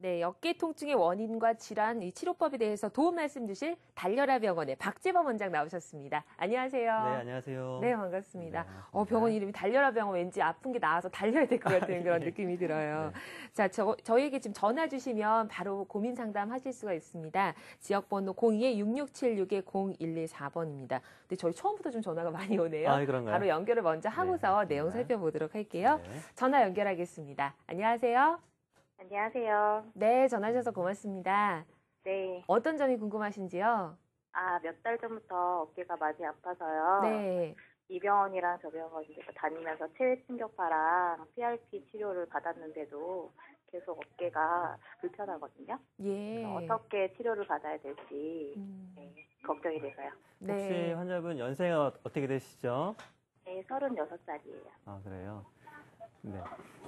네, 어깨 통증의 원인과 질환, 이 치료법에 대해서 도움 말씀 주실 달려라 병원의 박재범 원장 나오셨습니다. 안녕하세요. 네, 안녕하세요. 네, 반갑습니다. 네, 반갑습니다. 병원 이름이 달려라 병원 왠지 아픈 게 나아서 달려야 될 것 같은 그런 느낌이 들어요. 네. 자, 저희에게 지금 전화 주시면 바로 고민 상담 하실 수가 있습니다. 지역번호 02-6616-0114번입니다. 근데 저희 처음부터 좀 전화가 많이 오네요. 아, 그런가요? 바로 연결을 먼저 하고서 내용 살펴보도록 할게요. 네. 전화 연결하겠습니다. 안녕하세요. 안녕하세요. 네, 전화 주셔서 고맙습니다. 네. 어떤 점이 궁금하신지요? 몇 달 전부터 어깨가 많이 아파서요. 네. 이 병원이랑 저 병원 이제 다니면서 체외충격파랑 PRP 치료를 받았는데도 계속 어깨가 불편하거든요. 예. 어떻게 치료를 받아야 될지 걱정이 돼서요. 네. 혹시 환자분 연세가 어떻게 되시죠? 네, 36살이에요. 아, 그래요? 네.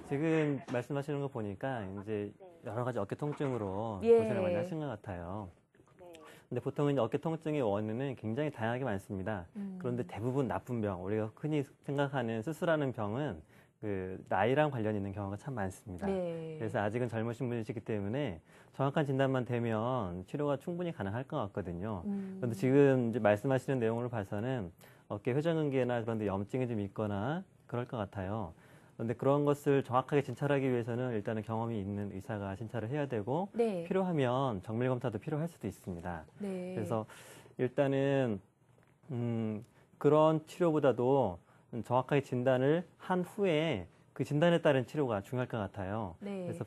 지금 말씀하시는 거 보니까 이제 여러 가지 어깨 통증으로 고생을 많이 하신 것 같아요. 네. 근데 보통은 어깨 통증의 원인은 굉장히 다양하게 많습니다. 그런데 대부분 나쁜 병, 우리가 흔히 생각하는 수술하는 병은 그 나이랑 관련 있는 경우가 참 많습니다. 네. 그래서 아직은 젊으신 분이시기 때문에 정확한 진단만 되면 치료가 충분히 가능할 것 같거든요. 그런데 지금 이제 말씀하시는 내용을 봐서는 어깨 회전근개나 그런 데 염증이 좀 있거나 그럴 것 같아요. 그런데 그런 것을 정확하게 진찰하기 위해서는 일단은 경험이 있는 의사가 진찰을 해야 되고 네. 필요하면 정밀 검사도 필요할 수도 있습니다. 네. 그래서 일단은 그런 치료보다도 정확하게 진단을 한 후에 그 진단에 따른 치료가 중요할 것 같아요. 네. 그래서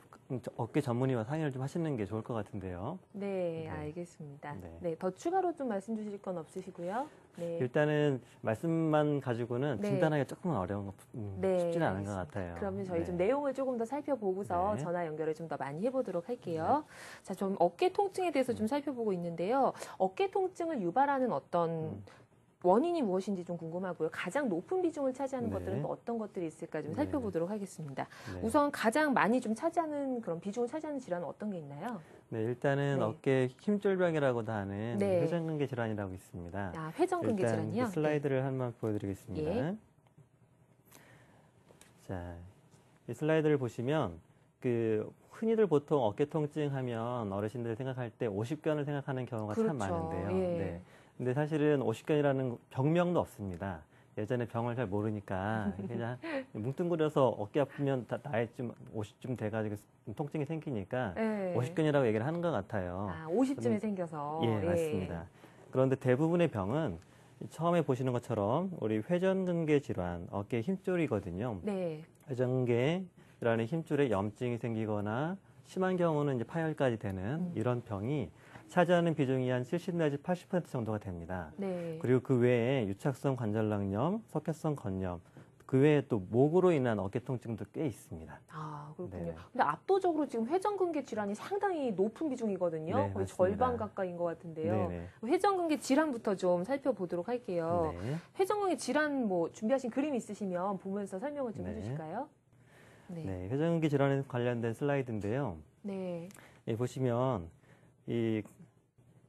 어깨 전문의와 상의를 좀 하시는 게 좋을 것 같은데요. 네, 네. 알겠습니다. 네. 네, 더 추가로 좀 말씀 주실 건 없으시고요. 네. 일단은 말씀만 가지고는 네. 진단하기가 조금 어려운 것, 네, 쉽지는 않은 것 알겠습니다. 같아요. 그러면 저희 네. 좀 내용을 조금 더 살펴보고서 네. 전화 연결을 좀 더 많이 해보도록 할게요. 자, 좀 어깨 통증에 대해서 좀 살펴보고 있는데요. 어깨 통증을 유발하는 어떤 원인이 무엇인지 좀 궁금하고요. 가장 높은 비중을 차지하는 네. 것들은 또 어떤 것들이 있을까 좀 네. 살펴보도록 하겠습니다. 네. 우선 가장 많이 좀 차지하는 그런 비중을 차지하는 질환은 어떤 게 있나요? 네, 일단은 네. 어깨 힘줄병이라고도 하는 네. 회전근개 질환이라고 있습니다. 회전근개 일단 질환이요? 그 슬라이드를 한번 보여드리겠습니다. 예. 자, 이 슬라이드를 보시면 흔히들 보통 어깨 통증 하면 어르신들 생각할 때 오십견을 생각하는 경우가 그렇죠. 참 많은데요. 예. 네. 근데 사실은 오십견이라는 병명도 없습니다. 예전에 병을 잘 모르니까 그냥 뭉뚱그려서 어깨 아프면 나이쯤 50쯤 돼가지고 통증이 생기니까 네. 오십견이라고 얘기를 하는 것 같아요. 50쯤에 생겨서. 예, 맞습니다. 그런데 대부분의 병은 처음에 보시는 것처럼 우리 회전근개 질환, 어깨 힘줄이거든요. 네. 회전근개라는 힘줄에 염증이 생기거나 심한 경우는 이제 파열까지 되는 이런 병이 차지하는 비중이 한 70 내지 80% 정도가 됩니다. 네. 그리고 그 외에 유착성 관절낭염, 석회성 건염, 그 외에 또 목으로 인한 어깨 통증도 꽤 있습니다. 그렇군요. 네. 근데 압도적으로 지금 회전근개 질환이 상당히 높은 비중이거든요. 네, 거의 맞습니다. 절반 가까이인 것 같은데요. 네네. 회전근개 질환부터 좀 살펴보도록 할게요. 네. 회전근개 질환 준비하신 그림 있으시면 보면서 설명을 좀 네. 해주실까요? 네, 회전근개 질환에 관련된 슬라이드인데요. 네. 예, 보시면 이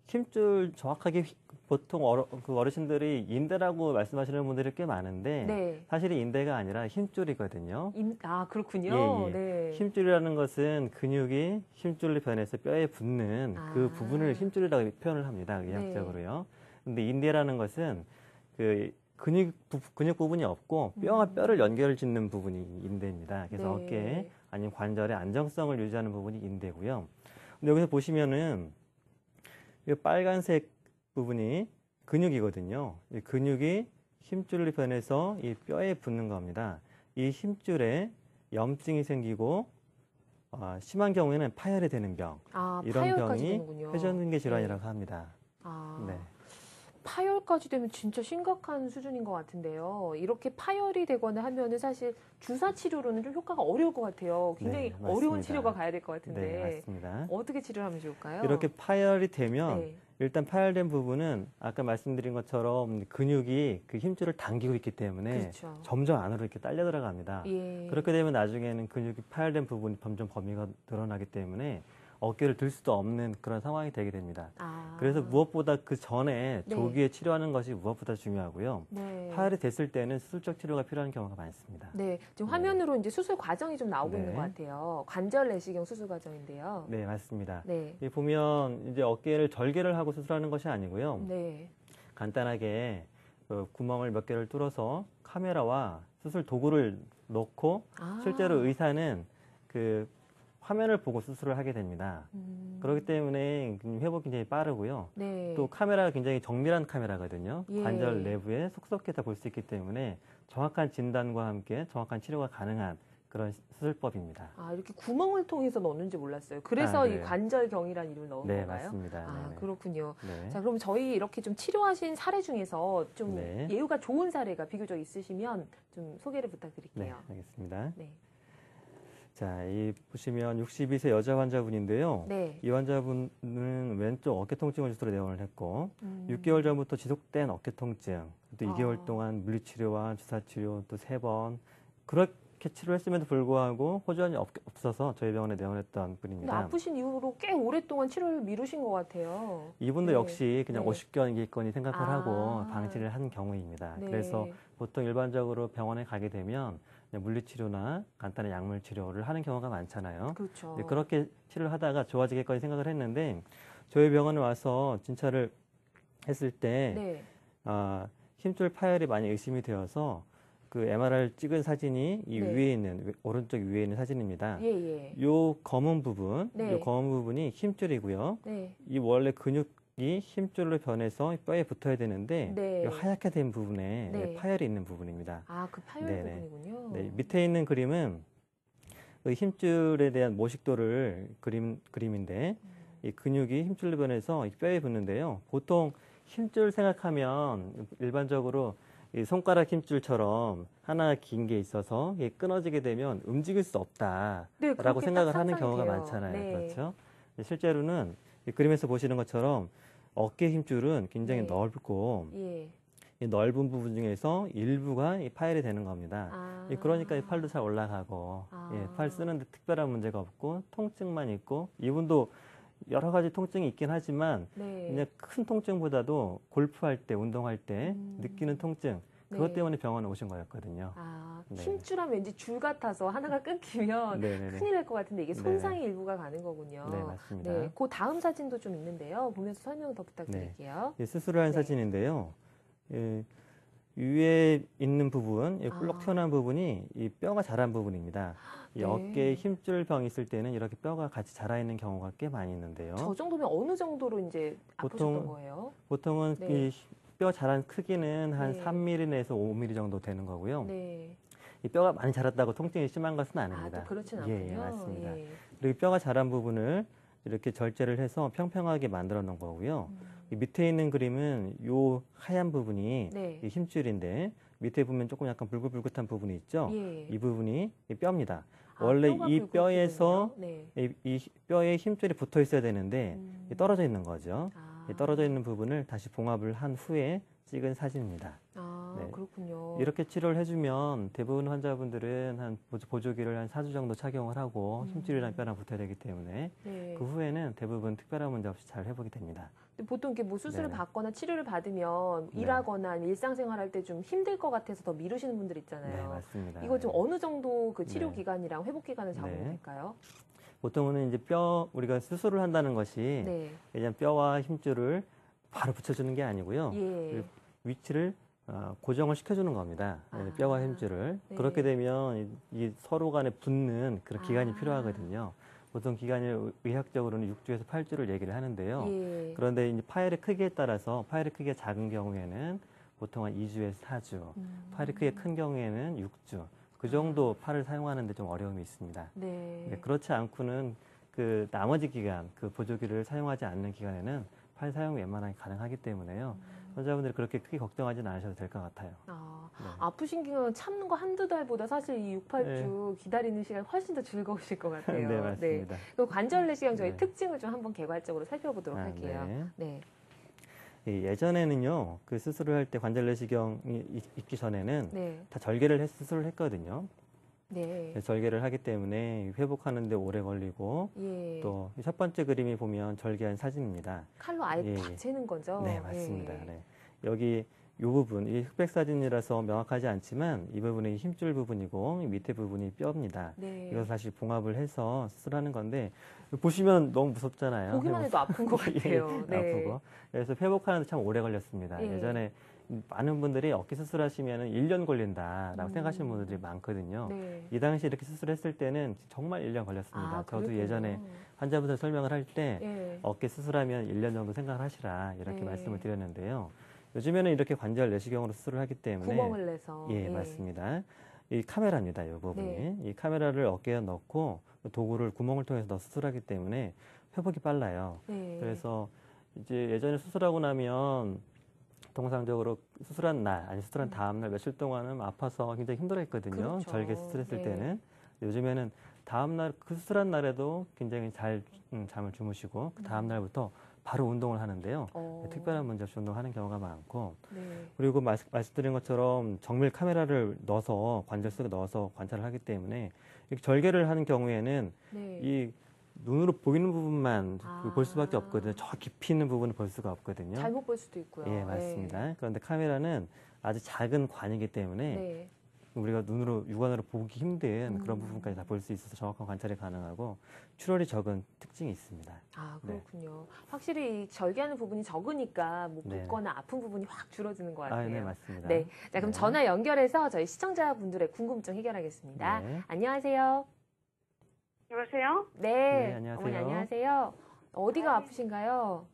힘줄 정확하게 보통 어르신들이 인대라고 말씀하시는 분들이 꽤 많은데 네. 사실은 인대가 아니라 힘줄이거든요. 그렇군요. 예, 예. 네. 힘줄이라는 것은 근육이 힘줄로 변해서 뼈에 붙는 그 부분을 힘줄이라고 표현을 합니다. 의학적으로요. 근데 인대라는 것은 그 근육 부분이 없고 뼈와 뼈를 연결 짓는 부분이 인대입니다. 그래서 네. 어깨 아니면 관절의 안정성을 유지하는 부분이 인대고요. 근데 여기서 보시면은 이 빨간색 부분이 근육이거든요. 이 근육이 힘줄로 변해서 이 뼈에 붙는 겁니다. 이 힘줄에 염증이 생기고 심한 경우에는 파열이 되는 병. 이런 파열까지 병이 되는군요. 회전근개 질환이라고 합니다. 네. 파열까지 되면 진짜 심각한 수준인 것 같은데요. 이렇게 파열이 되거나 하면은 사실 주사 치료로는 좀 효과가 어려울 것 같아요. 굉장히 네, 어려운 맞습니다. 치료가 가야 될 것 같은데. 네, 맞습니다. 어떻게 치료를 하면 좋을까요? 이렇게 파열이 되면 네. 일단 파열된 부분은 아까 말씀드린 것처럼 근육이 그 힘줄을 당기고 있기 때문에 그렇죠. 점점 안으로 이렇게 딸려 들어갑니다. 예. 그렇게 되면 나중에는 근육이 파열된 부분이 점점 범위가 늘어나기 때문에 어깨를 들 수도 없는 그런 상황이 되게 됩니다. 아. 그래서 무엇보다 그 전에 네. 조기에 치료하는 것이 무엇보다 중요하고요. 네. 파열이 됐을 때는 수술적 치료가 필요한 경우가 많습니다. 네, 지금 네. 화면으로 이제 수술 과정이 좀 나오고 네. 있는 것 같아요. 관절 내시경 수술 과정인데요. 네, 맞습니다. 네. 이 보면 이제 어깨를 절개를 하고 수술하는 것이 아니고요. 네. 간단하게 그 구멍을 몇 개를 뚫어서 카메라와 수술 도구를 놓고 아. 실제로 의사는 그 화면을 보고 수술을 하게 됩니다. 그렇기 때문에 회복이 굉장히 빠르고요. 네. 또 카메라가 굉장히 정밀한 카메라거든요. 예. 관절 내부에 속속해서 볼 수 있기 때문에 정확한 진단과 함께 정확한 치료가 가능한 그런 수술법입니다. 아, 이렇게 구멍을 통해서 넣는지 몰랐어요. 그래서 아, 이 네. 관절경이라는 이름을 넣은 네, 건가요? 맞습니다. 아, 네네. 그렇군요. 네. 자, 그럼 저희 이렇게 좀 치료하신 사례 중에서 좀 네. 예후가 좋은 사례가 비교적 있으시면 좀 소개를 네, 부탁드릴게요. 알겠습니다. 네. 자, 이 보시면 62세 여자 환자분인데요. 네. 이 환자분은 왼쪽 어깨 통증을 주로 내원을 했고 6개월 음. 전부터 지속된 어깨 통증, 또 2개월 아. 동안 물리치료와 주사치료 또 3번 그렇게 치료했음에도 불구하고 호전이 없어서 저희 병원에 내원했던 근데 분입니다. 아프신 이후로 꽤 오랫동안 치료를 미루신 것 같아요. 이분도 네. 역시 그냥 네. 오십견이겠거니 생각을 아. 하고 방치를 한 경우입니다. 네. 그래서 보통 일반적으로 병원에 가게 되면 그냥 물리치료나 간단한 약물 치료를 하는 경우가 많잖아요. 그렇죠. 네, 그렇게 치료를 하다가 좋아지겠거니 생각을 했는데 저희 병원에 와서 진찰을 했을 때 네. 힘줄 파열이 많이 의심이 되어서 그 MRI를 찍은 사진이 이 네. 위에 있는 오른쪽 위에 있는 사진입니다. 예, 예. 요 검은 부분, 네. 요 검은 부분이 힘줄이고요. 네. 이 원래 근육이 힘줄로 변해서 뼈에 붙어야 되는데 네. 이 하얗게 된 부분에 네. 파열이 있는 부분입니다. 아, 그 파열 네네. 부분이군요. 네, 밑에 있는 그림은 그 힘줄에 대한 모식도를 그림인데 이 근육이 힘줄로 변해서 이 뼈에 붙는데요. 보통 힘줄 생각하면 일반적으로 이 손가락 힘줄처럼 하나 긴 게 있어서 이게 끊어지게 되면 움직일 수 없다라고 네, 그렇게 생각을 딱 하는 상상이 경우가 돼요. 많잖아요. 네. 그렇죠? 실제로는 이 그림에서 보시는 것처럼 어깨 힘줄은 굉장히 네. 넓고 예. 이 넓은 부분 중에서 일부가 이 파열이 되는 겁니다. 아. 그러니까 이 팔도 잘 올라가고 아. 팔 쓰는데 특별한 문제가 없고 통증만 있고 이분도 여러 가지 통증이 있긴 하지만 네. 그냥 큰 통증보다도 골프할 때 운동할 때 음. 느끼는 통증 그것 네. 때문에 병원에 오신 거였거든요. 아, 네. 힘줄하면 왠지 줄 같아서 하나가 끊기면 네네네. 큰일 날 것 같은데 이게 네. 손상의 일부가 가는 거군요. 네, 맞습니다. 네, 그 다음 사진도 좀 있는데요. 보면서 설명 더 부탁드릴게요. 이 수술을 한 네. 사진인데요. 위에 있는 부분, 이 꿀럭 아. 튀어나온 부분이 이 뼈가 자란 부분입니다. 이 네. 어깨에 힘줄병이 있을 때는 이렇게 뼈가 같이 자라 있는 경우가 꽤 많이 있는데요. 저 정도면 어느 정도로 이제 아프셨던 보통 거예요? 보통은 네. 이 뼈 자란 크기는 한 네. 3mm 내에서 5mm 정도 되는 거고요. 네. 이 뼈가 많이 자랐다고 통증이 심한 것은 아닙니다. 또 그렇진 않군요. 예, 맞습니다. 예. 그리고 뼈가 자란 부분을 이렇게 절제를 해서 평평하게 만들어 놓은 거고요. 이 밑에 있는 그림은 요 하얀 부분이 네. 이 힘줄인데 밑에 보면 조금 약간 불긋불긋한 부분이 있죠. 예. 이 부분이 이 뼈입니다. 아, 원래 뼈가 이 불긋불긋군요. 뼈에서 네. 이 뼈에 힘줄이 붙어 있어야 되는데 이 떨어져 있는 거죠. 아. 이 떨어져 있는 부분을 다시 봉합을 한 후에 찍은 사진입니다. 아, 네. 그렇군요. 이렇게 치료를 해주면 대부분 환자분들은 한 보조기를 한 4주 정도 착용을 하고 힘줄이랑 뼈랑 붙어야 되기 때문에 네. 그 후에는 대부분 특별한 문제 없이 잘 회복이 됩니다. 근데 보통 이렇게 뭐 수술을 네네. 받거나 치료를 받으면 네. 일하거나 아니면 일상생활 할 때 좀 힘들 것 같아서 더 미루시는 분들 있잖아요. 네, 맞습니다. 이거 좀 어느 정도 그 치료 네. 기간이랑 회복 기간을 잡으면 네. 될까요? 보통은 이제 우리가 수술을 한다는 것이 네. 그냥 뼈와 힘줄을 바로 붙여주는 게 아니고요. 예. 위치를 고정을 시켜주는 겁니다. 아. 뼈와 힘줄을. 네. 그렇게 되면 이 서로 간에 붙는 그런 기간이 아. 필요하거든요. 보통 기간을 의학적으로는 6주에서 8주를 얘기를 하는데요. 예. 그런데 이제 파열의 크기에 따라서 파열의 크기가 작은 경우에는 보통 한 2주에서 4주, 파열의 크기가 큰 경우에는 6주. 그 정도 팔을 사용하는데 좀 어려움이 있습니다. 네. 네, 그렇지 않고는 그 나머지 기간, 그 보조기를 사용하지 않는 기간에는 팔 사용이 웬만하게 가능하기 때문에요. 환자분들이 그렇게 크게 걱정하지는 않으셔도 될 것 같아요. 아, 네. 아프신 기간 참는 거 한두 달보다 사실 이 6, 8주 기다리는 시간이 훨씬 더 즐거우실 것 같아요. 네, 맞습니다. 그 관절 내시경 저희 네. 특징을 좀 한번 개괄적으로 살펴보도록 할게요. 네. 네. 예전에는요, 그 수술을 할 때 관절 내시경이 있기 전에는 네. 다 절개를 수술을 했거든요. 네. 절개를 하기 때문에 회복하는데 오래 걸리고 예. 또 첫 번째 그림이 보면 절개한 사진입니다. 칼로 아예 예, 탁 예. 채는 거죠? 네, 맞습니다. 예. 네. 여기 이 부분, 이 흑백 사진이라서 명확하지 않지만 이 부분이 힘줄 부분이고 이 밑에 부분이 뼈입니다. 네. 이것을 다시 봉합을 해서 수술하는 건데 보시면 너무 무섭잖아요. 보기만 해도 아픈 것 같아요. 네. 아프고. 그래서 회복하는데 참 오래 걸렸습니다. 예. 예전에 많은 분들이 어깨 수술하시면 1년 걸린다라고 생각하시는 분들이 많거든요. 네. 이 당시 이렇게 수술했을 때는 정말 1년 걸렸습니다. 저도 그랬군요. 예전에 환자분들 설명을 할 때 예. 어깨 수술하면 1년 정도 생각을 하시라 이렇게 네. 말씀을 드렸는데요. 요즘에는 이렇게 관절 내시경으로 수술을 하기 때문에 구멍을 내서. 예, 맞습니다. 이 카메라입니다. 이 부분이. 네. 이 카메라를 어깨에 넣고 도구를 구멍을 통해서 넣어 수술하기 때문에 회복이 빨라요. 네. 그래서 이제 예전에 수술하고 나면 통상적으로 수술한 날, 아니 수술한 다음 날 며칠 동안은 아파서 굉장히 힘들어했거든요. 그렇죠. 절개 수술했을 네. 때는. 요즘에는 다음 날, 그 수술한 날에도 굉장히 잘 잠을 주무시고 그 다음 날부터 바로 운동을 하는데요. 특별한 문제 없이 운동하는 경우가 많고 네. 그리고 말씀드린 것처럼 정밀 카메라를 넣어서 관절 속에 넣어서 관찰을 하기 때문에 이렇게 절개를 하는 경우에는 네. 이 눈으로 보이는 부분만 아. 볼 수밖에 없거든요. 저 깊이 있는 부분을 볼 수가 없거든요. 잘못 볼 수도 있고요. 예, 맞습니다. 그런데 카메라는 아주 작은 관이기 때문에 네. 우리가 눈으로 육안으로 보기 힘든 그런 부분까지 다 볼 수 있어서 정확한 관찰이 가능하고 출혈이 적은 특징이 있습니다. 아, 네. 그렇군요. 확실히 이 절개하는 부분이 적으니까 뭐 네. 붓거나 아픈 부분이 확 줄어드는 것 같아요. 네, 맞습니다. 네. 자, 그럼 네. 전화 연결해서 저희 시청자분들의 궁금증 해결하겠습니다. 네. 안녕하세요. 여보세요? 네. 네, 안녕하세요. 어머니 안녕하세요. 어디가 아프신가요?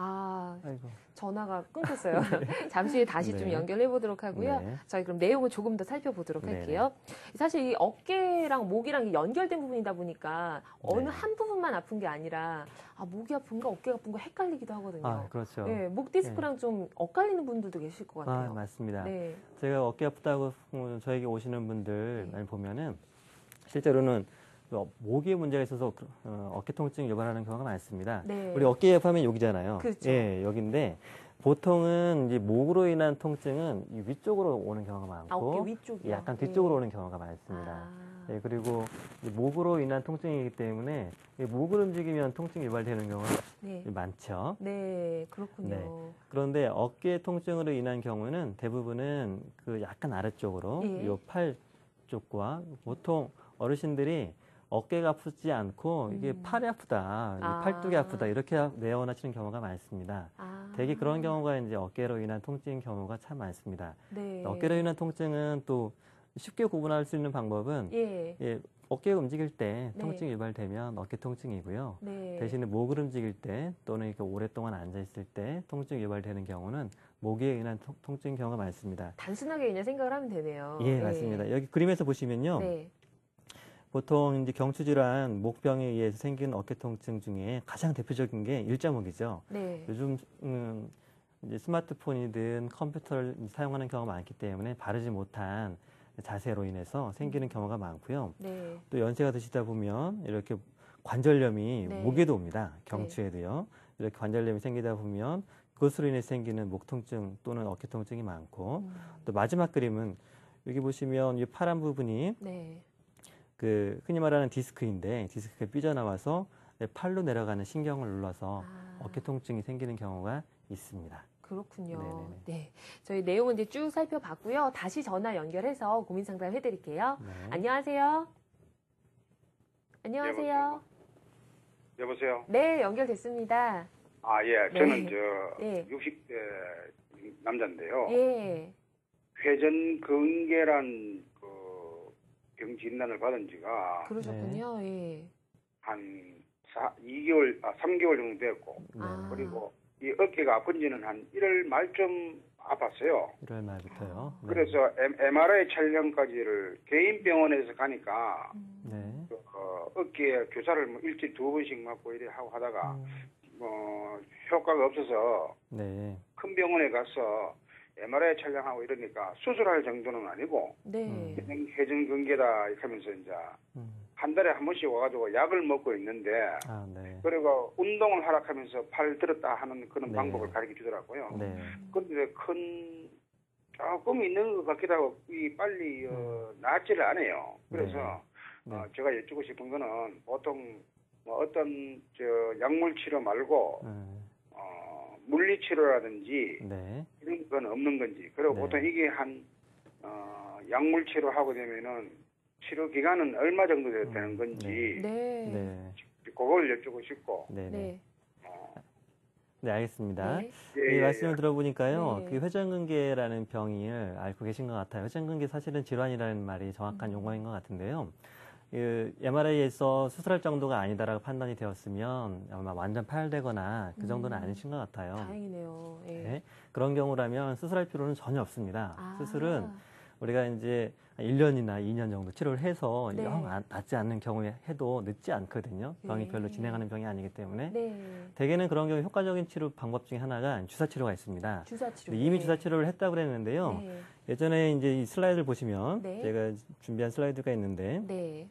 아, 아이고. 전화가 끊겼어요. 잠시 후에 다시 좀 네. 연결해 보도록 하고요. 네. 저희 그럼 내용을 조금 더 살펴보도록 네네. 할게요. 사실 이 어깨랑 목이랑 연결된 부분이다 보니까 어느 네. 한 부분만 아픈 게 아니라 목이 아픈가 어깨가 아픈가 헷갈리기도 하거든요. 아, 그렇죠. 네, 목 디스크랑 좀 엇갈리는 분들도 계실 것 같아요. 맞습니다. 네. 제가 어깨 아프다고 저에게 오시는 분들 네. 많이 보면은 실제로는 목에 문제가 있어서 어깨 통증 유발하는 경우가 많습니다. 네. 우리 어깨 아프면 여기잖아요. 그렇죠. 예, 여기인데 보통은 이제 목으로 인한 통증은 이 위쪽으로 오는 경우가 많고 어깨 위쪽이요. 약간 뒤쪽으로 오는 경우가 많습니다. 예, 그리고 이 목으로 인한 통증이기 때문에 이 목을 움직이면 통증이 유발되는 경우가 네. 많죠. 네, 그렇군요. 네. 그런데 어깨 통증으로 인한 경우는 대부분은 그 약간 아래쪽으로 예. 요 팔 쪽과 보통 어르신들이 어깨가 아프지 않고 이게 팔이 아프다, 이 팔뚝이 아프다 이렇게 내원하시는 경우가 많습니다. 대개 그런 경우가 이제 어깨로 인한 통증인 경우가 참 많습니다. 네. 어깨로 인한 통증은 또 쉽게 구분할 수 있는 방법은 예. 어깨가 움직일 때 네. 통증이 유발되면 어깨 통증이고요. 네. 대신에 목을 움직일 때 또는 이렇게 오랫동안 앉아 있을 때 통증이 유발되는 경우는 목에 의한 통증인 경우가 많습니다. 단순하게 그냥 생각을 하면 되네요. 예, 맞습니다. 여기 그림에서 보시면요. 네. 보통 이제 경추질환, 목병에 의해서 생기는 어깨 통증 중에 가장 대표적인 게 일자목이죠. 네. 요즘 이제 스마트폰이든 컴퓨터를 사용하는 경우가 많기 때문에 바르지 못한 자세로 인해서 생기는 경우가 많고요. 네. 또 연세가 드시다 보면 이렇게 관절염이 네. 목에도 옵니다. 경추에도요. 이렇게 관절염이 생기다 보면 그것으로 인해 생기는 목 통증 또는 어깨 통증이 많고 또 마지막 그림은 여기 보시면 이 파란 부분이 네. 그 흔히 말하는 디스크인데 디스크가 삐져나와서 팔로 내려가는 신경을 눌러서 어깨 통증이 생기는 경우가 있습니다. 그렇군요. 네네네. 네. 저희 내용은 이제 쭉 살펴봤고요. 다시 전화 연결해서 고민 상담 해드릴게요. 네. 안녕하세요. 안녕하세요. 여보세요? 네, 연결됐습니다. 예. 네. 저는 네. 60대 남자인데요. 예. 회전 근개란 병 진단을 받은 지가 그러셨군요. 예. 한 3개월 정도 됐고, 네. 그리고 이 어깨가 아픈 지는 한 1월 말쯤 아팠어요. 1월 말부터요. 네. 그래서 MRI 촬영까지를 개인 병원에서 가니까 네. 어깨에 주사를 뭐 일주일에 2번씩 맞고 이래 하고 하다가 효과가 없어서 네. 큰 병원에 가서 MRI 촬영하고 이러니까 수술할 정도는 아니고 네. 회전 근개다 이렇게 하면서 이제 한 달에 한 번씩 와가지고 약을 먹고 있는데 네. 그리고 운동을 하락하면서 팔 들었다 하는 그런 네. 방법을 가르쳐 주더라고요. 네. 그런데 큰 조금 있는 것 같기도 하고 이 빨리 낫지를 않아요. 그래서 네. 제가 여쭙고 싶은 거는 보통 뭐 어떤 약물 치료 말고 물리 치료라든지 네. 이런 건 없는 건지. 그리고 네. 보통 이게 약물 치료하고 되면은 치료 기간은 얼마 정도 되는 건지 네. 네. 그걸 여쭙고 싶고. 네. 네. 네. 네, 알겠습니다. 네. 이 말씀을 들어보니까요, 네. 그 회전근개라는 병을 앓고 계신 것 같아요. 회전근개 사실은 질환이라는 말이 정확한 용어인 것 같은데요. 그 MRI에서 수술할 정도가 아니다라고 판단이 되었으면 아마 완전 파열되거나 그 정도는 아니신 것 같아요. 다행이네요. 예. 네, 그런 경우라면 수술할 필요는 전혀 없습니다. 아. 수술은 우리가 이제 1년이나 2년 정도 치료를 해서 네. 영 낫지 않는 경우에 해도 늦지 않거든요. 병이 네. 별로 진행하는 병이 아니기 때문에. 네. 대개는 그런 경우 효과적인 치료 방법 중에 하나가 주사 치료가 있습니다. 주사 치료. 근데 이미 네. 주사 치료를 했다고 그랬는데요. 네. 예전에 이제 이 슬라이드를 보시면 네. 제가 준비한 슬라이드가 있는데 네.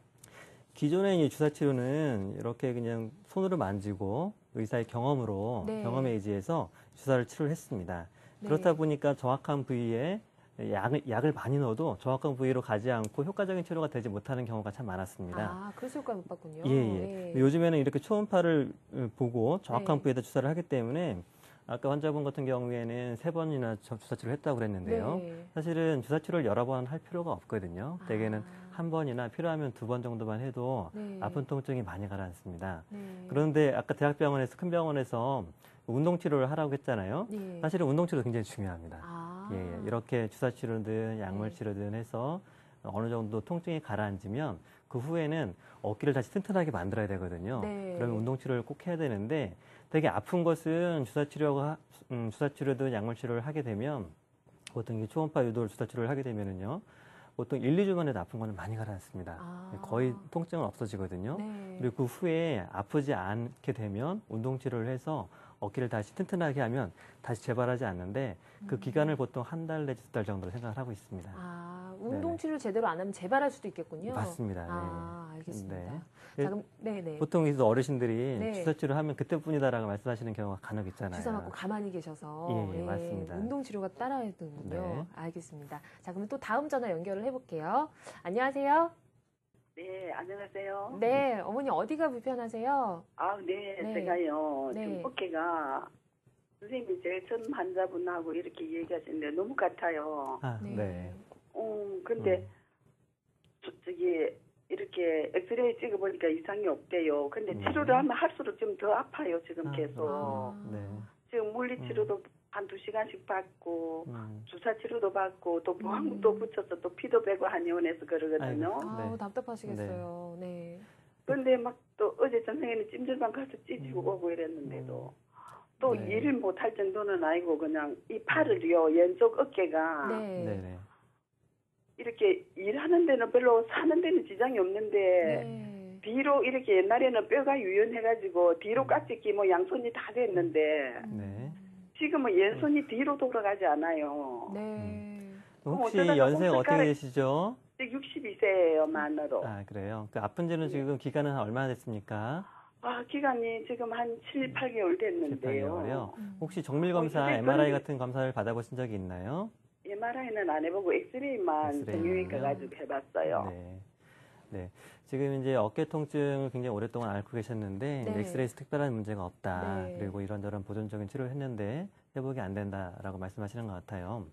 기존의 이 주사 치료는 이렇게 그냥 손으로 만지고 의사의 경험으로 네. 경험에 의지해서 주사를 치료를 했습니다. 네. 그렇다 보니까 정확한 부위에 약을 많이 넣어도 정확한 부위로 가지 않고 효과적인 치료가 되지 못하는 경우가 참 많았습니다. 아, 그래서 효과 못 봤군요. 예, 예. 근데 요즘에는 이렇게 초음파를 보고 정확한 네. 부위에다 주사를 하기 때문에 아까 환자분 같은 경우에는 3번이나 주사 치료를 했다고 그랬는데요. 네. 사실은 주사 치료를 여러 번 할 필요가 없거든요. 대개는 아. 1번이나 필요하면 2번 정도만 해도 네. 아픈 통증이 많이 가라앉습니다. 네. 그런데 아까 대학병원에서 큰 병원에서 운동 치료를 하라고 했잖아요. 네. 사실은 운동 치료 굉장히 중요합니다. 아. 예, 예. 이렇게 주사 치료든 약물 네. 치료든 해서 어느 정도 통증이 가라앉으면 그 후에는 어깨를 다시 튼튼하게 만들어야 되거든요. 네. 그러면 운동 치료를 꼭 해야 되는데 되게 아픈 것은 주사 치료든 약물 치료를 하게 되면 보통 이 초음파 유도 주사 치료를 하게 되면은요. 보통 1, 2주 만에 아픈 거는 많이 가라앉습니다. 아. 거의 통증은 없어지거든요. 네. 그리고 그 후에 아프지 않게 되면 운동 치료를 해서 어깨를 다시 튼튼하게 하면 다시 재발하지 않는데 그 기간을 보통 한 달 내지 2달 정도로 생각을 하고 있습니다. 아, 운동 치료 제대로 안 하면 재발할 수도 있겠군요. 맞습니다. 네. 아, 알겠습니다. 네. 자, 그럼 네네. 보통 이제 어르신들이 네. 주사 치료하면 그때뿐이다라고 말씀하시는 경우가 간혹 있잖아요. 주사 맞고 가만히 계셔서 예, 맞습니다. 운동 치료가 따라야 되는군요. 네. 알겠습니다. 자, 그러면 또 다음 전화 연결을 해볼게요. 안녕하세요. 네, 안녕하세요. 네, 어머니 어디가 불편하세요? 아, 네, 네. 제가요, 네. 지금 어깨가 선생님이 제일 처음 환자분하고 이렇게 얘기하시는데 너무 같아요. 아, 네. 근데 저기 이렇게 엑스레이 찍어보니까 이상이 없대요. 근데 치료를 하면 할수록 좀 더 아파요, 지금 아, 계속. 네. 지금 물리치료도 한 2시간씩 받고, 음. 주사 치료도 받고, 또 보항도 붙여서 또 피도 빼고 한의원에서 그러거든요. 아이고. 아우, 네. 답답하시겠어요. 네. 근데 막 또 어제 저녁에는 찜질방 가서 찌지고 오고 이랬는데도 또 네. 일을 못 할 정도는 아니고 그냥 이 팔을요 왼쪽 어깨가 네. 네네. 이렇게 일하는 데는 별로 사는 데는 지장이 없는데 네. 뒤로 이렇게 옛날에는 뼈가 유연해가지고 뒤로 깍지 끼면 양손이 다 됐는데 네. 지금은 왼손이 뒤로 돌아가지 않아요. 네. 혹시 어쩌다가 연세가 어떻게 꼼짝가락- 되시죠? 62세예요 만으로. 아, 그래요. 그 아픈 지는 지금 기간은 한 얼마나 됐습니까? 아 기간이 지금 한 7, 8개월 7, 됐는데요. 8개월이요. 혹시 정밀 검사, 근데 MRI 같은 검사를 받아보신 적이 있나요? MRI는 안 해보고 엑스레이만 엑스레이요? 정형외과 가지고 해봤어요. 네. 네. 지금 이제 어깨 통증을 굉장히 오랫동안 앓고 계셨는데 네. 엑스레이에서 특별한 문제가 없다. 네. 그리고 이런저런 보존적인 치료를 했는데 회복이 안 된다라고 말씀하시는 것 같아요.